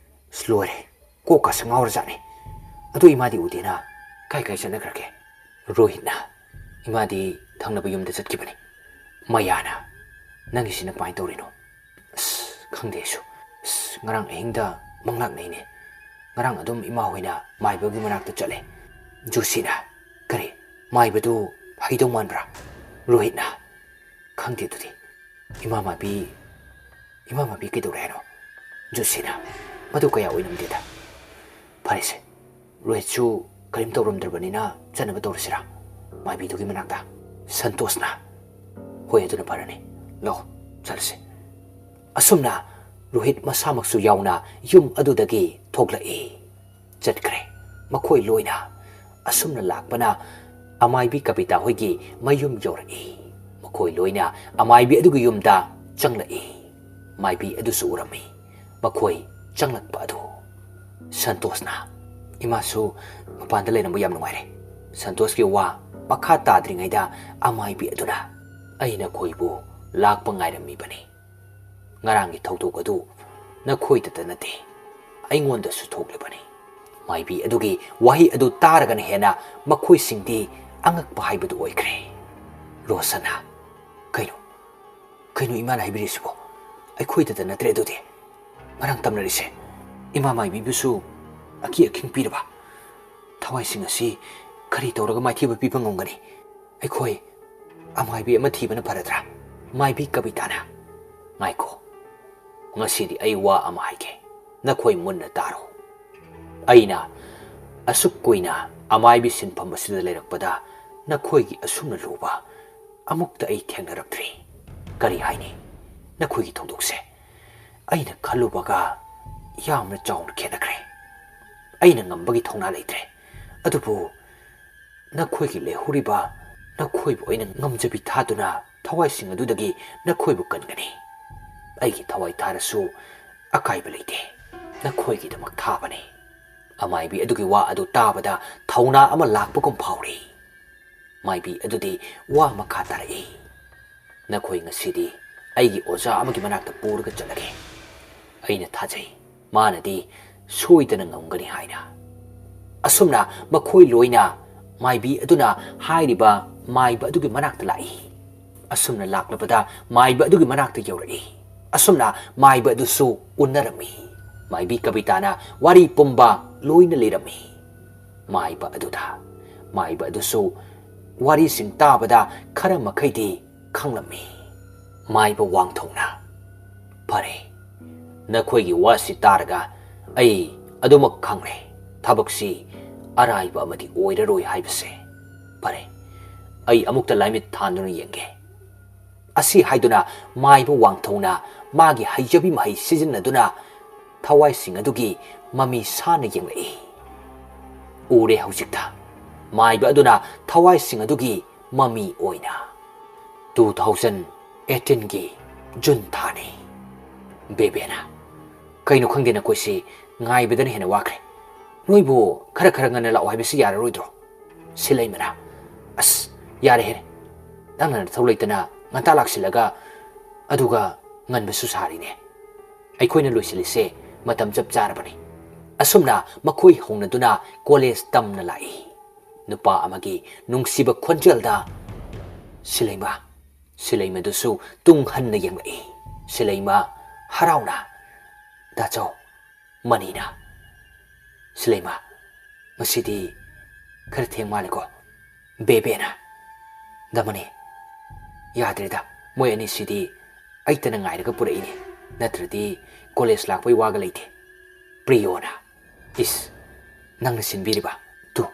ꯑꯁ ꯂꯣꯏꯔꯦ ꯀꯣꯛꯀꯁꯦ ꯉꯥꯎꯔꯖꯥꯠꯅꯤ ꯑꯗꯨ ꯏꯃꯥꯗꯤ ꯎꯗꯦꯅ ꯀꯥꯏ ꯆꯠꯅꯈ꯭ꯔꯒꯦ ꯔꯣꯍꯤꯠꯅ ꯏꯃꯥꯗꯤ ꯊꯪꯅꯕ ꯌꯨꯝꯗ ꯆꯠꯈꯤꯕꯅꯤ ꯃꯌꯥꯅ ꯅꯪꯒꯤꯁꯤꯅ ꯀꯃꯥꯏꯅ ꯇꯧꯔꯤꯅꯣ ꯑꯁ ꯈꯪꯗꯦ ꯑꯩꯁꯨ ꯑꯁ ꯉꯔꯥꯡ ꯑꯍꯤꯡꯗ ꯃꯪꯂꯥꯛꯅꯩꯅꯦ ꯉꯔꯥꯡ ꯑꯗꯨꯝ ꯏꯃꯥ ꯍꯣꯏꯅ ꯃꯥꯏꯕꯒꯤ ꯃꯅꯥꯛꯇ ꯆꯠꯂꯦ ꯖꯣꯁꯤꯅ ꯀꯔꯤ ꯃꯥꯏꯕꯗꯨ ꯍꯩꯗꯧ ꯃꯥꯟꯕ꯭ꯔꯥ ꯔꯣꯍꯤꯠꯅ ꯈꯪꯗꯦ ꯑꯗꯨꯗꯤ ꯏꯃꯥ ꯃꯥꯕꯤ ꯀꯩꯗꯧꯔꯦ ꯍꯥꯏꯅꯣ ꯖꯣꯁꯤꯅ ꯃꯗꯨ ꯀꯌꯥ ꯑꯣꯏꯅꯝꯗꯦꯗ ꯐꯔꯦꯁꯦ ꯔꯣꯍꯤꯠꯁꯨ ꯀꯔꯤꯝ ꯇꯧꯔꯝꯗ꯭ꯔꯕꯅꯤꯅ ꯆꯠꯅꯕ ꯇꯧꯔꯁꯤꯔꯥ ꯃꯥꯏꯕꯤꯗꯨꯒꯤ ꯃꯅꯥꯛꯇ ꯁꯟꯇꯣꯁꯅ ꯍꯣꯏ ꯑꯗꯨꯅ ꯐꯔꯅꯤ ꯂꯥꯛꯑꯣ ꯆꯠꯂꯁꯤ ꯑꯁꯨꯝꯅ ꯔꯣꯍꯤꯠ ꯃꯁꯥꯃꯛꯁꯨ ꯌꯥꯎꯅ ꯌꯨꯝ ꯑꯗꯨꯗꯒꯤ ꯊꯣꯛꯂꯛꯏ ꯆꯠꯈ꯭ꯔꯦ ꯃꯈꯣꯏ ꯂꯣꯏꯅ ꯑꯁꯨꯝꯅ ꯂꯥꯛꯄꯅ ꯑꯃꯥꯏꯕꯤ ꯀꯕꯤꯇꯥ ꯍꯣꯏꯒꯤ ꯃꯌꯨꯝ ꯌꯧꯔꯛꯏ ꯃꯈꯣꯏ ꯂꯣꯏꯅ ꯑꯃꯥꯏꯕꯤ ꯑꯗꯨꯒꯤ ꯌꯨꯝꯗ ꯆꯪꯂꯛꯏ ꯃꯥꯏꯕꯤ ꯑꯗꯨꯁꯨ ꯎꯔꯝꯃꯤ ꯃꯈꯣꯏ ꯆꯪꯂꯛꯄ ꯑꯗꯨ ꯁꯟꯇꯣꯁꯅ ꯏꯃꯥꯁꯨ ꯃꯄꯥꯟꯗ ꯂꯩꯔꯝꯕ ꯌꯥꯝ ꯅꯨꯡꯉꯥꯏꯔꯦ ꯁꯟꯇꯣꯁꯀꯤ ꯋꯥ ꯃꯈꯥ ꯇꯥꯗ꯭ꯔꯤꯉꯩꯗ ꯑꯃꯥꯏꯕꯤ ꯑꯗꯨꯅ ꯑꯩꯅ ꯈꯣꯏꯕꯨ ꯂꯥꯛꯄ ꯉꯥꯏꯔꯝꯃꯤꯕꯅꯤ ꯉꯔꯥꯡꯒꯤ ꯊꯧꯗꯣꯛ ꯑꯗꯨ ꯅꯈꯣꯏꯗꯇ ꯅꯠꯇꯦ ꯑꯩꯉꯣꯟꯗꯁꯨ ꯊꯣꯛꯂꯤꯕꯅꯤ ꯃꯥꯏꯕꯤ ꯑꯗꯨꯒꯤ ꯋꯥꯍꯩ ꯑꯗꯨ ꯇꯥꯔꯒꯅ ꯍꯦꯟꯅ ꯃꯈꯣꯏꯁꯤꯡꯗꯤ ꯑꯉꯛꯄ ꯍꯥꯏꯕꯗꯨ ꯑꯣꯏꯈ꯭ꯔꯦ ꯔꯣꯁꯟꯅ ꯀꯩꯅꯣ ꯏꯃꯥꯅ ꯍꯥꯏꯕꯤꯔꯤꯁꯤꯕꯣ ꯑꯩꯈꯣꯏꯗꯇ ꯅꯠꯇ꯭ꯔꯦ ꯑꯗꯨꯗꯤ ꯉꯔꯥꯡ ꯇꯝꯅꯔꯤꯁꯦ ꯏꯃꯥ ꯃꯥꯏꯕꯤꯕꯨꯁꯨ ꯑꯀꯤ ꯑꯈꯤꯡ ꯄꯤꯔꯕ ꯊꯋꯥꯏꯁꯤꯡ ꯑꯁꯤ ꯀꯔꯤ ꯇꯧꯔꯒ ꯃꯥꯏꯊꯤꯕ ꯄꯤꯕ ꯉꯝꯒꯅꯤ ꯑꯩꯈꯣꯏ ꯑꯃꯥꯏꯕꯤ ꯑꯃ ꯊꯤꯕꯅ ꯐꯔꯗ꯭ꯔꯥ ꯃꯥꯏꯕꯤ ꯀꯕꯤꯇꯥꯅ ꯉꯥꯏꯈꯣ ꯉꯁꯤꯗꯤ ꯑꯩ ꯋꯥ ꯑꯃ ꯍꯥꯏꯒꯦ ꯅꯈꯣꯏ ꯃꯨꯟꯅ ꯇꯥꯔꯣ ꯑꯩꯅ ꯑꯁꯨꯛ ꯀꯨꯏꯅ ꯑꯃꯥꯏꯕꯤ ꯁꯤꯟꯐꯝ ꯑꯁꯤꯗ ꯂꯩꯔꯛꯄꯗ ꯅꯈꯣꯏꯒꯤ ꯑꯁꯨꯝꯅ ꯂꯨꯕ ꯑꯃꯨꯛꯇ ꯑꯩ ꯊꯦꯡꯅꯔꯛꯇ꯭ꯔꯤ ꯀꯔꯤ ꯍꯥꯏꯅꯤ ꯅꯈꯣꯏꯒꯤ ꯊꯧꯗꯣꯛꯁꯦ ꯑꯩꯅ ꯈꯜꯂꯨꯕꯒ ꯌꯥꯝꯅ ꯆꯥꯎꯅ ꯈꯦꯠꯅꯈ꯭ꯔꯦ ꯑꯩꯅ ꯉꯝꯕꯒꯤ ꯊꯧꯅꯥ ꯂꯩꯇ꯭ꯔꯦ ꯑꯗꯨꯕꯨ ꯅꯈꯣꯏꯒꯤ ꯂꯩꯍꯧꯔꯤꯕ ꯅꯈꯣꯏꯕꯨ ꯑꯩꯅ ꯉꯝꯖꯕꯤ ꯊꯥꯗꯨꯅ ꯊꯋꯥꯏꯁꯤꯡ ꯑꯗꯨꯗꯒꯤ ꯅꯈꯣꯏꯕꯨ ꯀꯟꯒꯅꯤ ꯑꯩꯒꯤ ꯊꯋꯥꯏ ꯊꯥꯔꯁꯨ ꯑꯀꯥꯏꯕ ꯂꯩꯇꯦ ꯅꯈꯣꯏꯒꯤꯗꯃꯛ ꯊꯥꯕꯅꯤ ꯑꯃꯥꯏꯕꯤ ꯑꯗꯨꯒꯤ ꯋꯥ ꯑꯗꯨ ꯇꯥꯕꯗ ꯊꯧꯅꯥ ꯑꯃ ꯂꯥꯛꯄꯒꯨꯝ ꯐꯥꯎꯔꯤ ꯃꯥꯏꯕꯤ ꯑꯗꯨꯗꯤ ꯋꯥ ꯃꯈꯥ ꯇꯥꯔꯛꯏ ꯅꯈꯣꯏ ꯉꯁꯤꯗꯤ ꯑꯩꯒꯤ ꯑꯣꯖꯥ ꯑꯃꯒꯤ ꯃꯅꯥꯛꯇ ꯄꯨꯔꯒ ꯆꯠꯂꯒꯦ ꯑꯩꯅ ꯊꯥꯖꯩ ꯃꯥꯅꯗꯤ ꯁꯣꯏꯗꯅ ꯉꯝꯒꯅꯤ ꯍꯥꯏꯅ ꯑꯁꯨꯝꯅ ꯃꯈꯣꯏ ꯂꯣꯏꯅ ꯃꯥꯏꯕꯤ ꯑꯗꯨꯅ ꯍꯥꯏꯔꯤꯕ ꯃꯥꯏꯕ ꯑꯗꯨꯒꯤ ꯃꯅꯥꯛꯇ ꯂꯥꯛꯏ ꯑꯁꯨꯝꯅ ꯂꯥꯛꯂꯕꯗ ꯃꯥꯏꯕ ꯑꯗꯨꯒꯤ ꯃꯅꯥꯛꯇ ꯌꯧꯔꯛꯏ ꯑꯁꯨꯝꯅ ꯃꯥꯏꯕ ꯑꯗꯨꯁꯨ ꯎꯅꯔꯝꯃꯤ ꯃꯥꯏꯕꯤ ꯀꯕꯤꯇꯥꯅ ꯋꯥꯔꯤ ꯄꯨꯝꯕ ꯂꯣꯏꯅ ꯂꯤꯔꯝꯃꯤ ꯃꯥꯏꯕ ꯑꯗꯨꯁꯨ ꯋꯥꯔꯤꯁꯤꯡ ꯇꯥꯕꯗ ꯈꯔ ꯃꯈꯩꯗꯤ ꯈꯪꯂꯝꯃꯤ ꯃꯥꯏꯕ ꯋꯥꯡꯊꯧꯅ ꯐꯔꯦ ꯅꯈꯣꯏꯒꯤ ꯋꯥꯁꯤ ꯇꯥꯔꯒ ꯑꯩ ꯑꯗꯨꯃꯛ ꯈꯪꯂꯦ ꯊꯕꯛꯁꯤ ꯑꯔꯥꯏꯕ ꯑꯃꯗꯤ ꯑꯣꯏꯔꯔꯣꯏ ꯍꯥꯏꯕꯁꯦ ꯐꯔꯦ ꯑꯩ ꯑꯃꯨꯛꯇ ꯂꯥꯏꯃꯤꯠ ꯊꯥꯟꯗꯨꯅ ꯌꯦꯡꯒꯦ ꯑꯁꯤ ꯍꯥꯏꯗꯨꯅ ꯃꯥꯏꯕ ꯋꯥꯡꯊꯧꯅ ꯃꯥꯒꯤ ꯍꯩꯖꯕꯤ ꯃꯍꯩ ꯁꯤꯖꯤꯟꯅꯗꯨꯅ ꯊꯋꯥꯏꯁꯤꯡ ꯑꯗꯨꯒꯤ ꯃꯃꯤ ꯁꯥꯅ ꯌꯦꯡꯂꯛꯏ ꯎꯔꯦ ꯍꯧꯖꯤꯛꯇ ꯃꯥꯏꯕ ꯑꯗꯨꯅ ꯊꯋꯥꯏꯁꯤꯡ ꯑꯗꯨꯒꯤ ꯃꯃꯤ ꯑꯣꯏꯅ 2018ꯒꯤ ꯖꯨꯟ ꯊꯥꯅꯤ ꯕꯦꯕꯦꯅ ꯀꯩꯅꯣ ꯈꯪꯗꯦ ꯅꯈꯣꯏꯁꯤ ꯉꯥꯏꯕꯗꯅ ꯍꯦꯟꯅ ꯋꯥꯈ꯭ꯔꯦ ꯅꯣꯏꯕꯨ ꯈꯔ ꯉꯟꯅ ꯂꯥꯛꯑꯣ ꯍꯥꯏꯕꯁꯤ ꯌꯥꯔꯔꯣꯏꯗ꯭ꯔꯣ ꯁꯤꯂꯩꯃꯅ ꯑꯁ ꯌꯥꯔꯦꯍꯦ ꯅꯪꯅ ꯅꯊꯧ ꯂꯩꯇꯅ ꯉꯟꯇꯥ ꯂꯥꯛꯁꯤꯜꯂꯒ ꯑꯗꯨꯒ ꯉꯟꯕꯁꯨ ꯁꯥꯔꯤꯅꯦ ꯑꯩꯈꯣꯏꯅ ꯂꯣꯏꯁꯤꯜꯂꯤꯁꯦ ꯃꯇꯝ ꯆꯞ ꯆꯥꯔꯕꯅꯤ ꯑꯁꯨꯝꯅ ꯃꯈꯣꯏ ꯍꯧꯅꯗꯨꯅ ꯀꯣꯂꯦꯖ ꯇꯝꯅ ꯂꯥꯛꯏ ꯅꯨꯄꯥ ꯑꯃꯒꯤ ꯅꯨꯡꯁꯤꯕ ꯈꯣꯟꯖꯦꯜꯗ ꯁꯤꯂꯩꯃꯗꯨꯁꯨ ꯇꯨꯡ ꯍꯟꯅ ꯌꯦꯡꯂꯛꯏ ꯁꯤꯂꯩꯃ ꯍꯔꯥꯎꯅ ꯗꯥꯆꯧ ꯃꯅꯤꯅ ꯁꯤꯂꯩꯃ ꯉꯁꯤꯗꯤ ꯈꯔ ꯊꯦꯡ ꯃꯥꯜꯂꯦꯀꯣ ꯕꯦꯕꯦꯅ ꯗꯃꯅꯤ ꯌꯥꯗ꯭ꯔꯦꯗ ꯃꯣꯏ ꯑꯅꯤꯁꯤꯗꯤ ꯑꯩꯇꯅ ꯉꯥꯏꯔꯒ ꯄꯨꯔꯛꯏꯅꯦ ꯅꯠꯇ꯭ꯔꯗꯤ ꯀꯣꯂꯦꯖ ꯂꯥꯛꯄꯩ ꯋꯥꯒ ꯂꯩꯇꯦ ꯄ꯭ꯔꯤꯌꯣꯅ ꯏꯁ ꯅꯪꯅ ꯁꯤꯟꯕꯤꯔꯤꯕ ꯇꯨ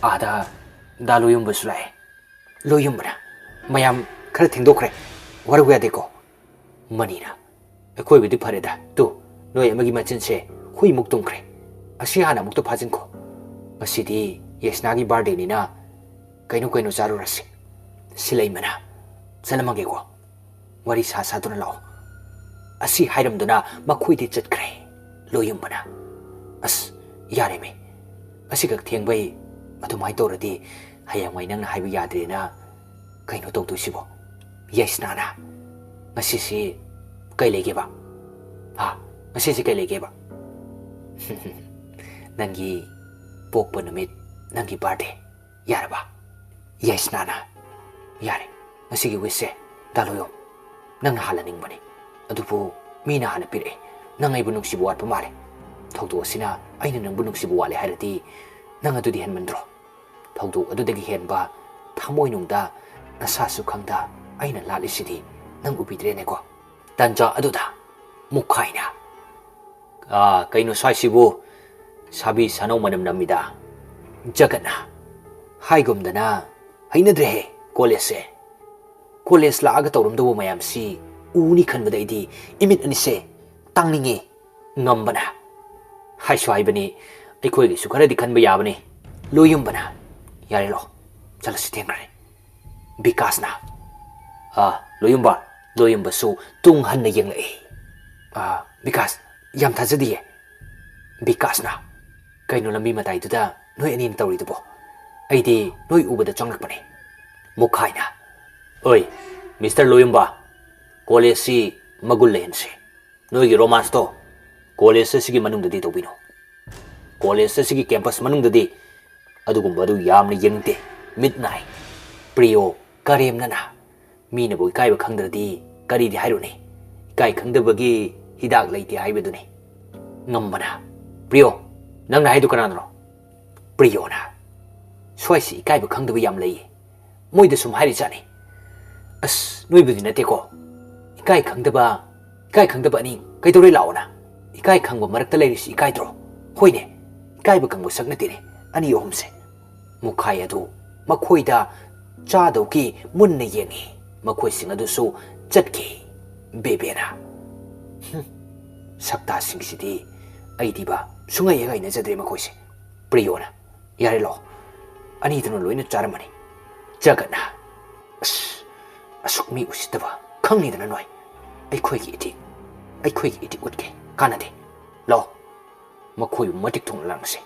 ꯑꯥꯗ ꯗꯥ ꯂꯣꯌꯨꯝꯕꯁꯨ ꯂꯥꯛꯑꯦ ꯂꯣꯌꯨꯝꯕꯅ ꯃꯌꯥꯝ ꯈꯔ ꯊꯦꯡꯗꯣꯛꯈ꯭ꯔꯦ ꯋꯥꯔꯧꯕ ꯌꯥꯗꯦꯀꯣ ꯃꯅꯤꯅ ꯑꯩꯈꯣꯏꯕꯨꯗꯤ ꯐꯔꯦꯗ ꯇꯨ ꯅꯣꯏ ꯑꯃꯒꯤ ꯃꯆꯤꯟꯁꯦ ꯍꯨꯏꯃꯨꯛ ꯇꯨꯝꯈ꯭ꯔꯦ ꯑꯁꯤ ꯍꯥꯟꯅ ꯑꯃꯨꯛꯇ ꯐꯥꯖꯤꯟꯈꯣ ꯉꯁꯤꯗꯤ ꯌꯦꯁꯅꯥꯒꯤ ꯕꯥꯔꯗꯦꯅꯤꯅ ꯀꯩꯅꯣ ꯆꯥꯔꯨꯔꯁꯤ ꯁꯤꯂꯩꯃꯅ ꯆꯠꯂꯝꯃꯒꯦꯀꯣ ꯋꯥꯔꯤ ꯁꯥꯗꯨꯅ ꯂꯥꯛꯑꯣ ꯑꯁꯤ ꯍꯥꯏꯔꯝꯗꯨꯅ ꯃꯈꯣꯏꯗꯤ ꯆꯠꯈ꯭ꯔꯦ ꯂꯣꯌꯨꯝꯕꯅ ꯑꯁ ꯌꯥꯔꯦꯃꯦ ꯑꯁꯤꯈꯛ ꯊꯦꯡꯕꯩ ꯑꯗꯨꯃꯥꯏꯅ ꯇꯧꯔꯗꯤ ꯍꯌꯦꯡꯋꯥꯏ ꯅꯪꯅ ꯍꯥꯏꯕ ꯌꯥꯗ꯭ꯔꯦꯅ ꯀꯩꯅꯣ ꯇꯧꯗꯣꯏꯁꯤꯕꯣ ꯌꯦꯁꯅꯥꯅ ꯉꯁꯤꯁꯤ ꯀꯩ ꯂꯩꯒꯦꯕ ꯉꯁꯤꯁꯤ ꯀꯩ ꯂꯩꯒꯦꯕ ꯅꯪꯒꯤ ꯄꯣꯛꯄ ꯅꯨꯃꯤꯠ ꯅꯪꯒꯤ ꯕꯥꯔꯗꯦ ꯌꯥꯔꯕ ꯌꯦꯁꯅꯥꯅ ꯌꯥꯔꯦ ꯉꯁꯤꯒꯤ ꯋꯤꯁꯁꯦ ꯗꯥꯂꯣꯌꯣꯝ ꯅꯪꯅ ꯍꯥꯜꯂꯅꯤꯡꯕꯅꯤ ꯑꯗꯨꯕꯨ ꯃꯤꯅ ꯍꯥꯟꯅ ꯄꯤꯔꯛꯑꯦ ꯅꯪ ꯑꯩꯕꯨ ꯅꯨꯡꯁꯤꯕ ꯋꯥꯠꯄ ꯃꯥꯜꯂꯦ ꯊꯧꯗꯣꯛ ꯑꯁꯤꯅ ꯑꯩꯅ ꯅꯪꯕꯨ ꯅꯨꯡꯁꯤꯕ ꯋꯥꯠꯂꯦ ꯍꯥꯏꯔꯗꯤ ꯅꯪ ꯑꯗꯨꯗꯤ ꯍꯦꯟꯃꯟꯗ꯭ꯔꯣ ꯊꯧꯗꯣꯛ ꯑꯗꯨꯗꯒꯤ ꯍꯦꯟꯕ ꯊꯃꯣꯏꯅꯨꯡꯗ ꯅꯁꯥꯁꯨ ꯈꯪꯗ ꯑꯩꯅ ꯂꯥꯠꯂꯤꯁꯤꯗꯤ ꯅꯪ ꯎꯕꯤꯗ꯭ꯔꯦꯅꯦꯀꯣ ꯇꯟꯖꯥ ꯑꯗꯨꯗ ꯃꯨꯛꯈꯥꯏꯅ ꯀꯩꯅꯣ ꯁ꯭ꯋꯥꯏꯁꯤꯕꯨ ꯁꯥꯕꯤ ꯁꯥꯅꯧ ꯃꯅꯝ ꯅꯝꯃꯤꯗ ꯖꯒꯠꯅ ꯍꯥꯏꯒꯨꯝꯗꯅ ꯍꯩꯅꯗ꯭ꯔꯦꯍꯦ ꯀꯣꯂꯦꯖꯁꯦ ꯀꯣꯂꯦꯖ ꯂꯥꯛꯑꯒ ꯇꯧꯔꯝꯗꯧꯕ ꯃꯌꯥꯝꯁꯤ ꯎꯅꯤ ꯈꯟꯕꯗ ꯑꯩꯗꯤ ꯏꯃꯤꯠ ꯑꯅꯤꯁꯦ ꯇꯥꯡꯅꯤꯡꯉꯦ ꯉꯝꯕꯅ ꯍꯥꯏꯁꯨ ꯍꯥꯏꯕꯅꯤ ꯑꯩꯈꯣꯏꯒꯤꯁꯨ ꯈꯔꯗꯤ ꯈꯟꯕ ꯌꯥꯕꯅꯤ ꯂꯣꯌꯨꯝꯕꯅ ꯌꯥꯔꯦ ꯂꯣ ꯆꯠꯂꯁꯤ ꯊꯦꯡꯈ꯭ꯔꯦ ꯕꯤꯀꯥꯁꯅ ꯂꯣꯌꯨꯝꯕꯁꯨ ꯇꯨꯡ ꯍꯟꯅ ꯌꯦꯡꯂꯛꯏ ꯕꯤꯀꯥꯁ ꯌꯥꯝ ꯊꯥꯖꯗꯤꯌꯦ ꯕꯤꯀꯥꯁꯅ ꯀꯩꯅꯣ ꯂꯝꯕꯤ ꯃꯇꯥꯏꯗꯨꯗ ꯅꯣꯏ ꯑꯅꯤꯅ ꯇꯧꯔꯤꯗꯨꯕꯣ ꯑꯩꯗꯤ ꯅꯣꯏ ꯎꯕꯗ ꯆꯪꯂꯛꯄꯅꯤ ꯃꯨꯛꯈꯥꯏꯅ ꯑꯣꯏ ꯃꯤꯁꯇꯔ ꯂꯣꯌꯨꯝꯕ ꯀꯣꯂꯦꯖꯁꯤ ꯃꯒꯨꯟ ꯂꯩꯍꯟꯁꯤ ꯅꯣꯏꯒꯤ ꯔꯣꯃꯥꯟꯁꯇꯣ ꯀꯣꯂꯦꯖ ꯑꯁꯤꯒꯤ ꯃꯅꯨꯡꯗꯗꯤ ꯇꯧꯕꯤꯅꯣ ꯀꯣꯂꯦꯖ ꯑꯁꯤꯒꯤ ꯀꯦꯝꯄꯁ ꯃꯅꯨꯡꯗꯗꯤ ꯑꯗꯨꯒꯨꯝꯕꯗꯨ ꯌꯥꯝꯅ ꯌꯦꯡꯅꯤꯡꯗꯦ ꯃꯤꯠ ꯅꯥꯏ ꯄ꯭ꯔꯤꯌꯣ ꯀꯔꯦꯝꯅꯅ ꯃꯤꯅꯕꯨ ꯏꯀꯥꯏꯕ ꯈꯪꯗ꯭ꯔꯗꯤ ꯀꯔꯤꯗꯤ ꯍꯥꯏꯔꯨꯅꯤ ꯏꯀꯥꯏ ꯈꯪꯗꯕꯒꯤ ꯍꯤꯗꯥꯛ ꯂꯩꯇꯦ ꯍꯥꯏꯕꯗꯨꯅꯤ ꯉꯝꯕꯅ ꯄ꯭ꯔꯤꯌꯣ ꯅꯪꯅ ꯍꯥꯏꯗꯨ ꯀꯅꯥꯅꯣ ꯄ꯭ꯔꯤꯌꯣꯅ ꯁ꯭ꯋꯥꯏꯁꯤ ꯏꯀꯥꯏꯕ ꯈꯪꯗꯕ ꯌꯥꯝ ꯂꯩꯌꯦ ꯃꯣꯏꯗ ꯁꯨꯝ ꯍꯥꯏꯔꯤꯖꯥꯠꯅꯤ ꯑꯁ ꯅꯣꯏꯕꯨꯗꯤ ꯅꯠꯇꯦꯀꯣ ꯏꯀꯥꯏ ꯈꯪꯗꯕ ꯑꯅꯤ ꯀꯩꯗꯧꯔꯦ ꯂꯥꯛꯑꯣꯅ 이까이 강보 마락달 레리시 이까이 들어 호이네 이까이부 강보 삭나티네 아니 요홈세 무카이아도 마코이다 짜도기 문내 yengi 마코이싱 아두수 zatki 베베나 sakta sing시디 아이디바 숭아이가 있는 자들이 마코이시 프리오나 야레로 아니 이들은 로이는 짜르마니 자가나 asukmi usitaba 강리드는 너이 아이코이기 이디 웃게 까나데 로 마코이 마틱 통랑세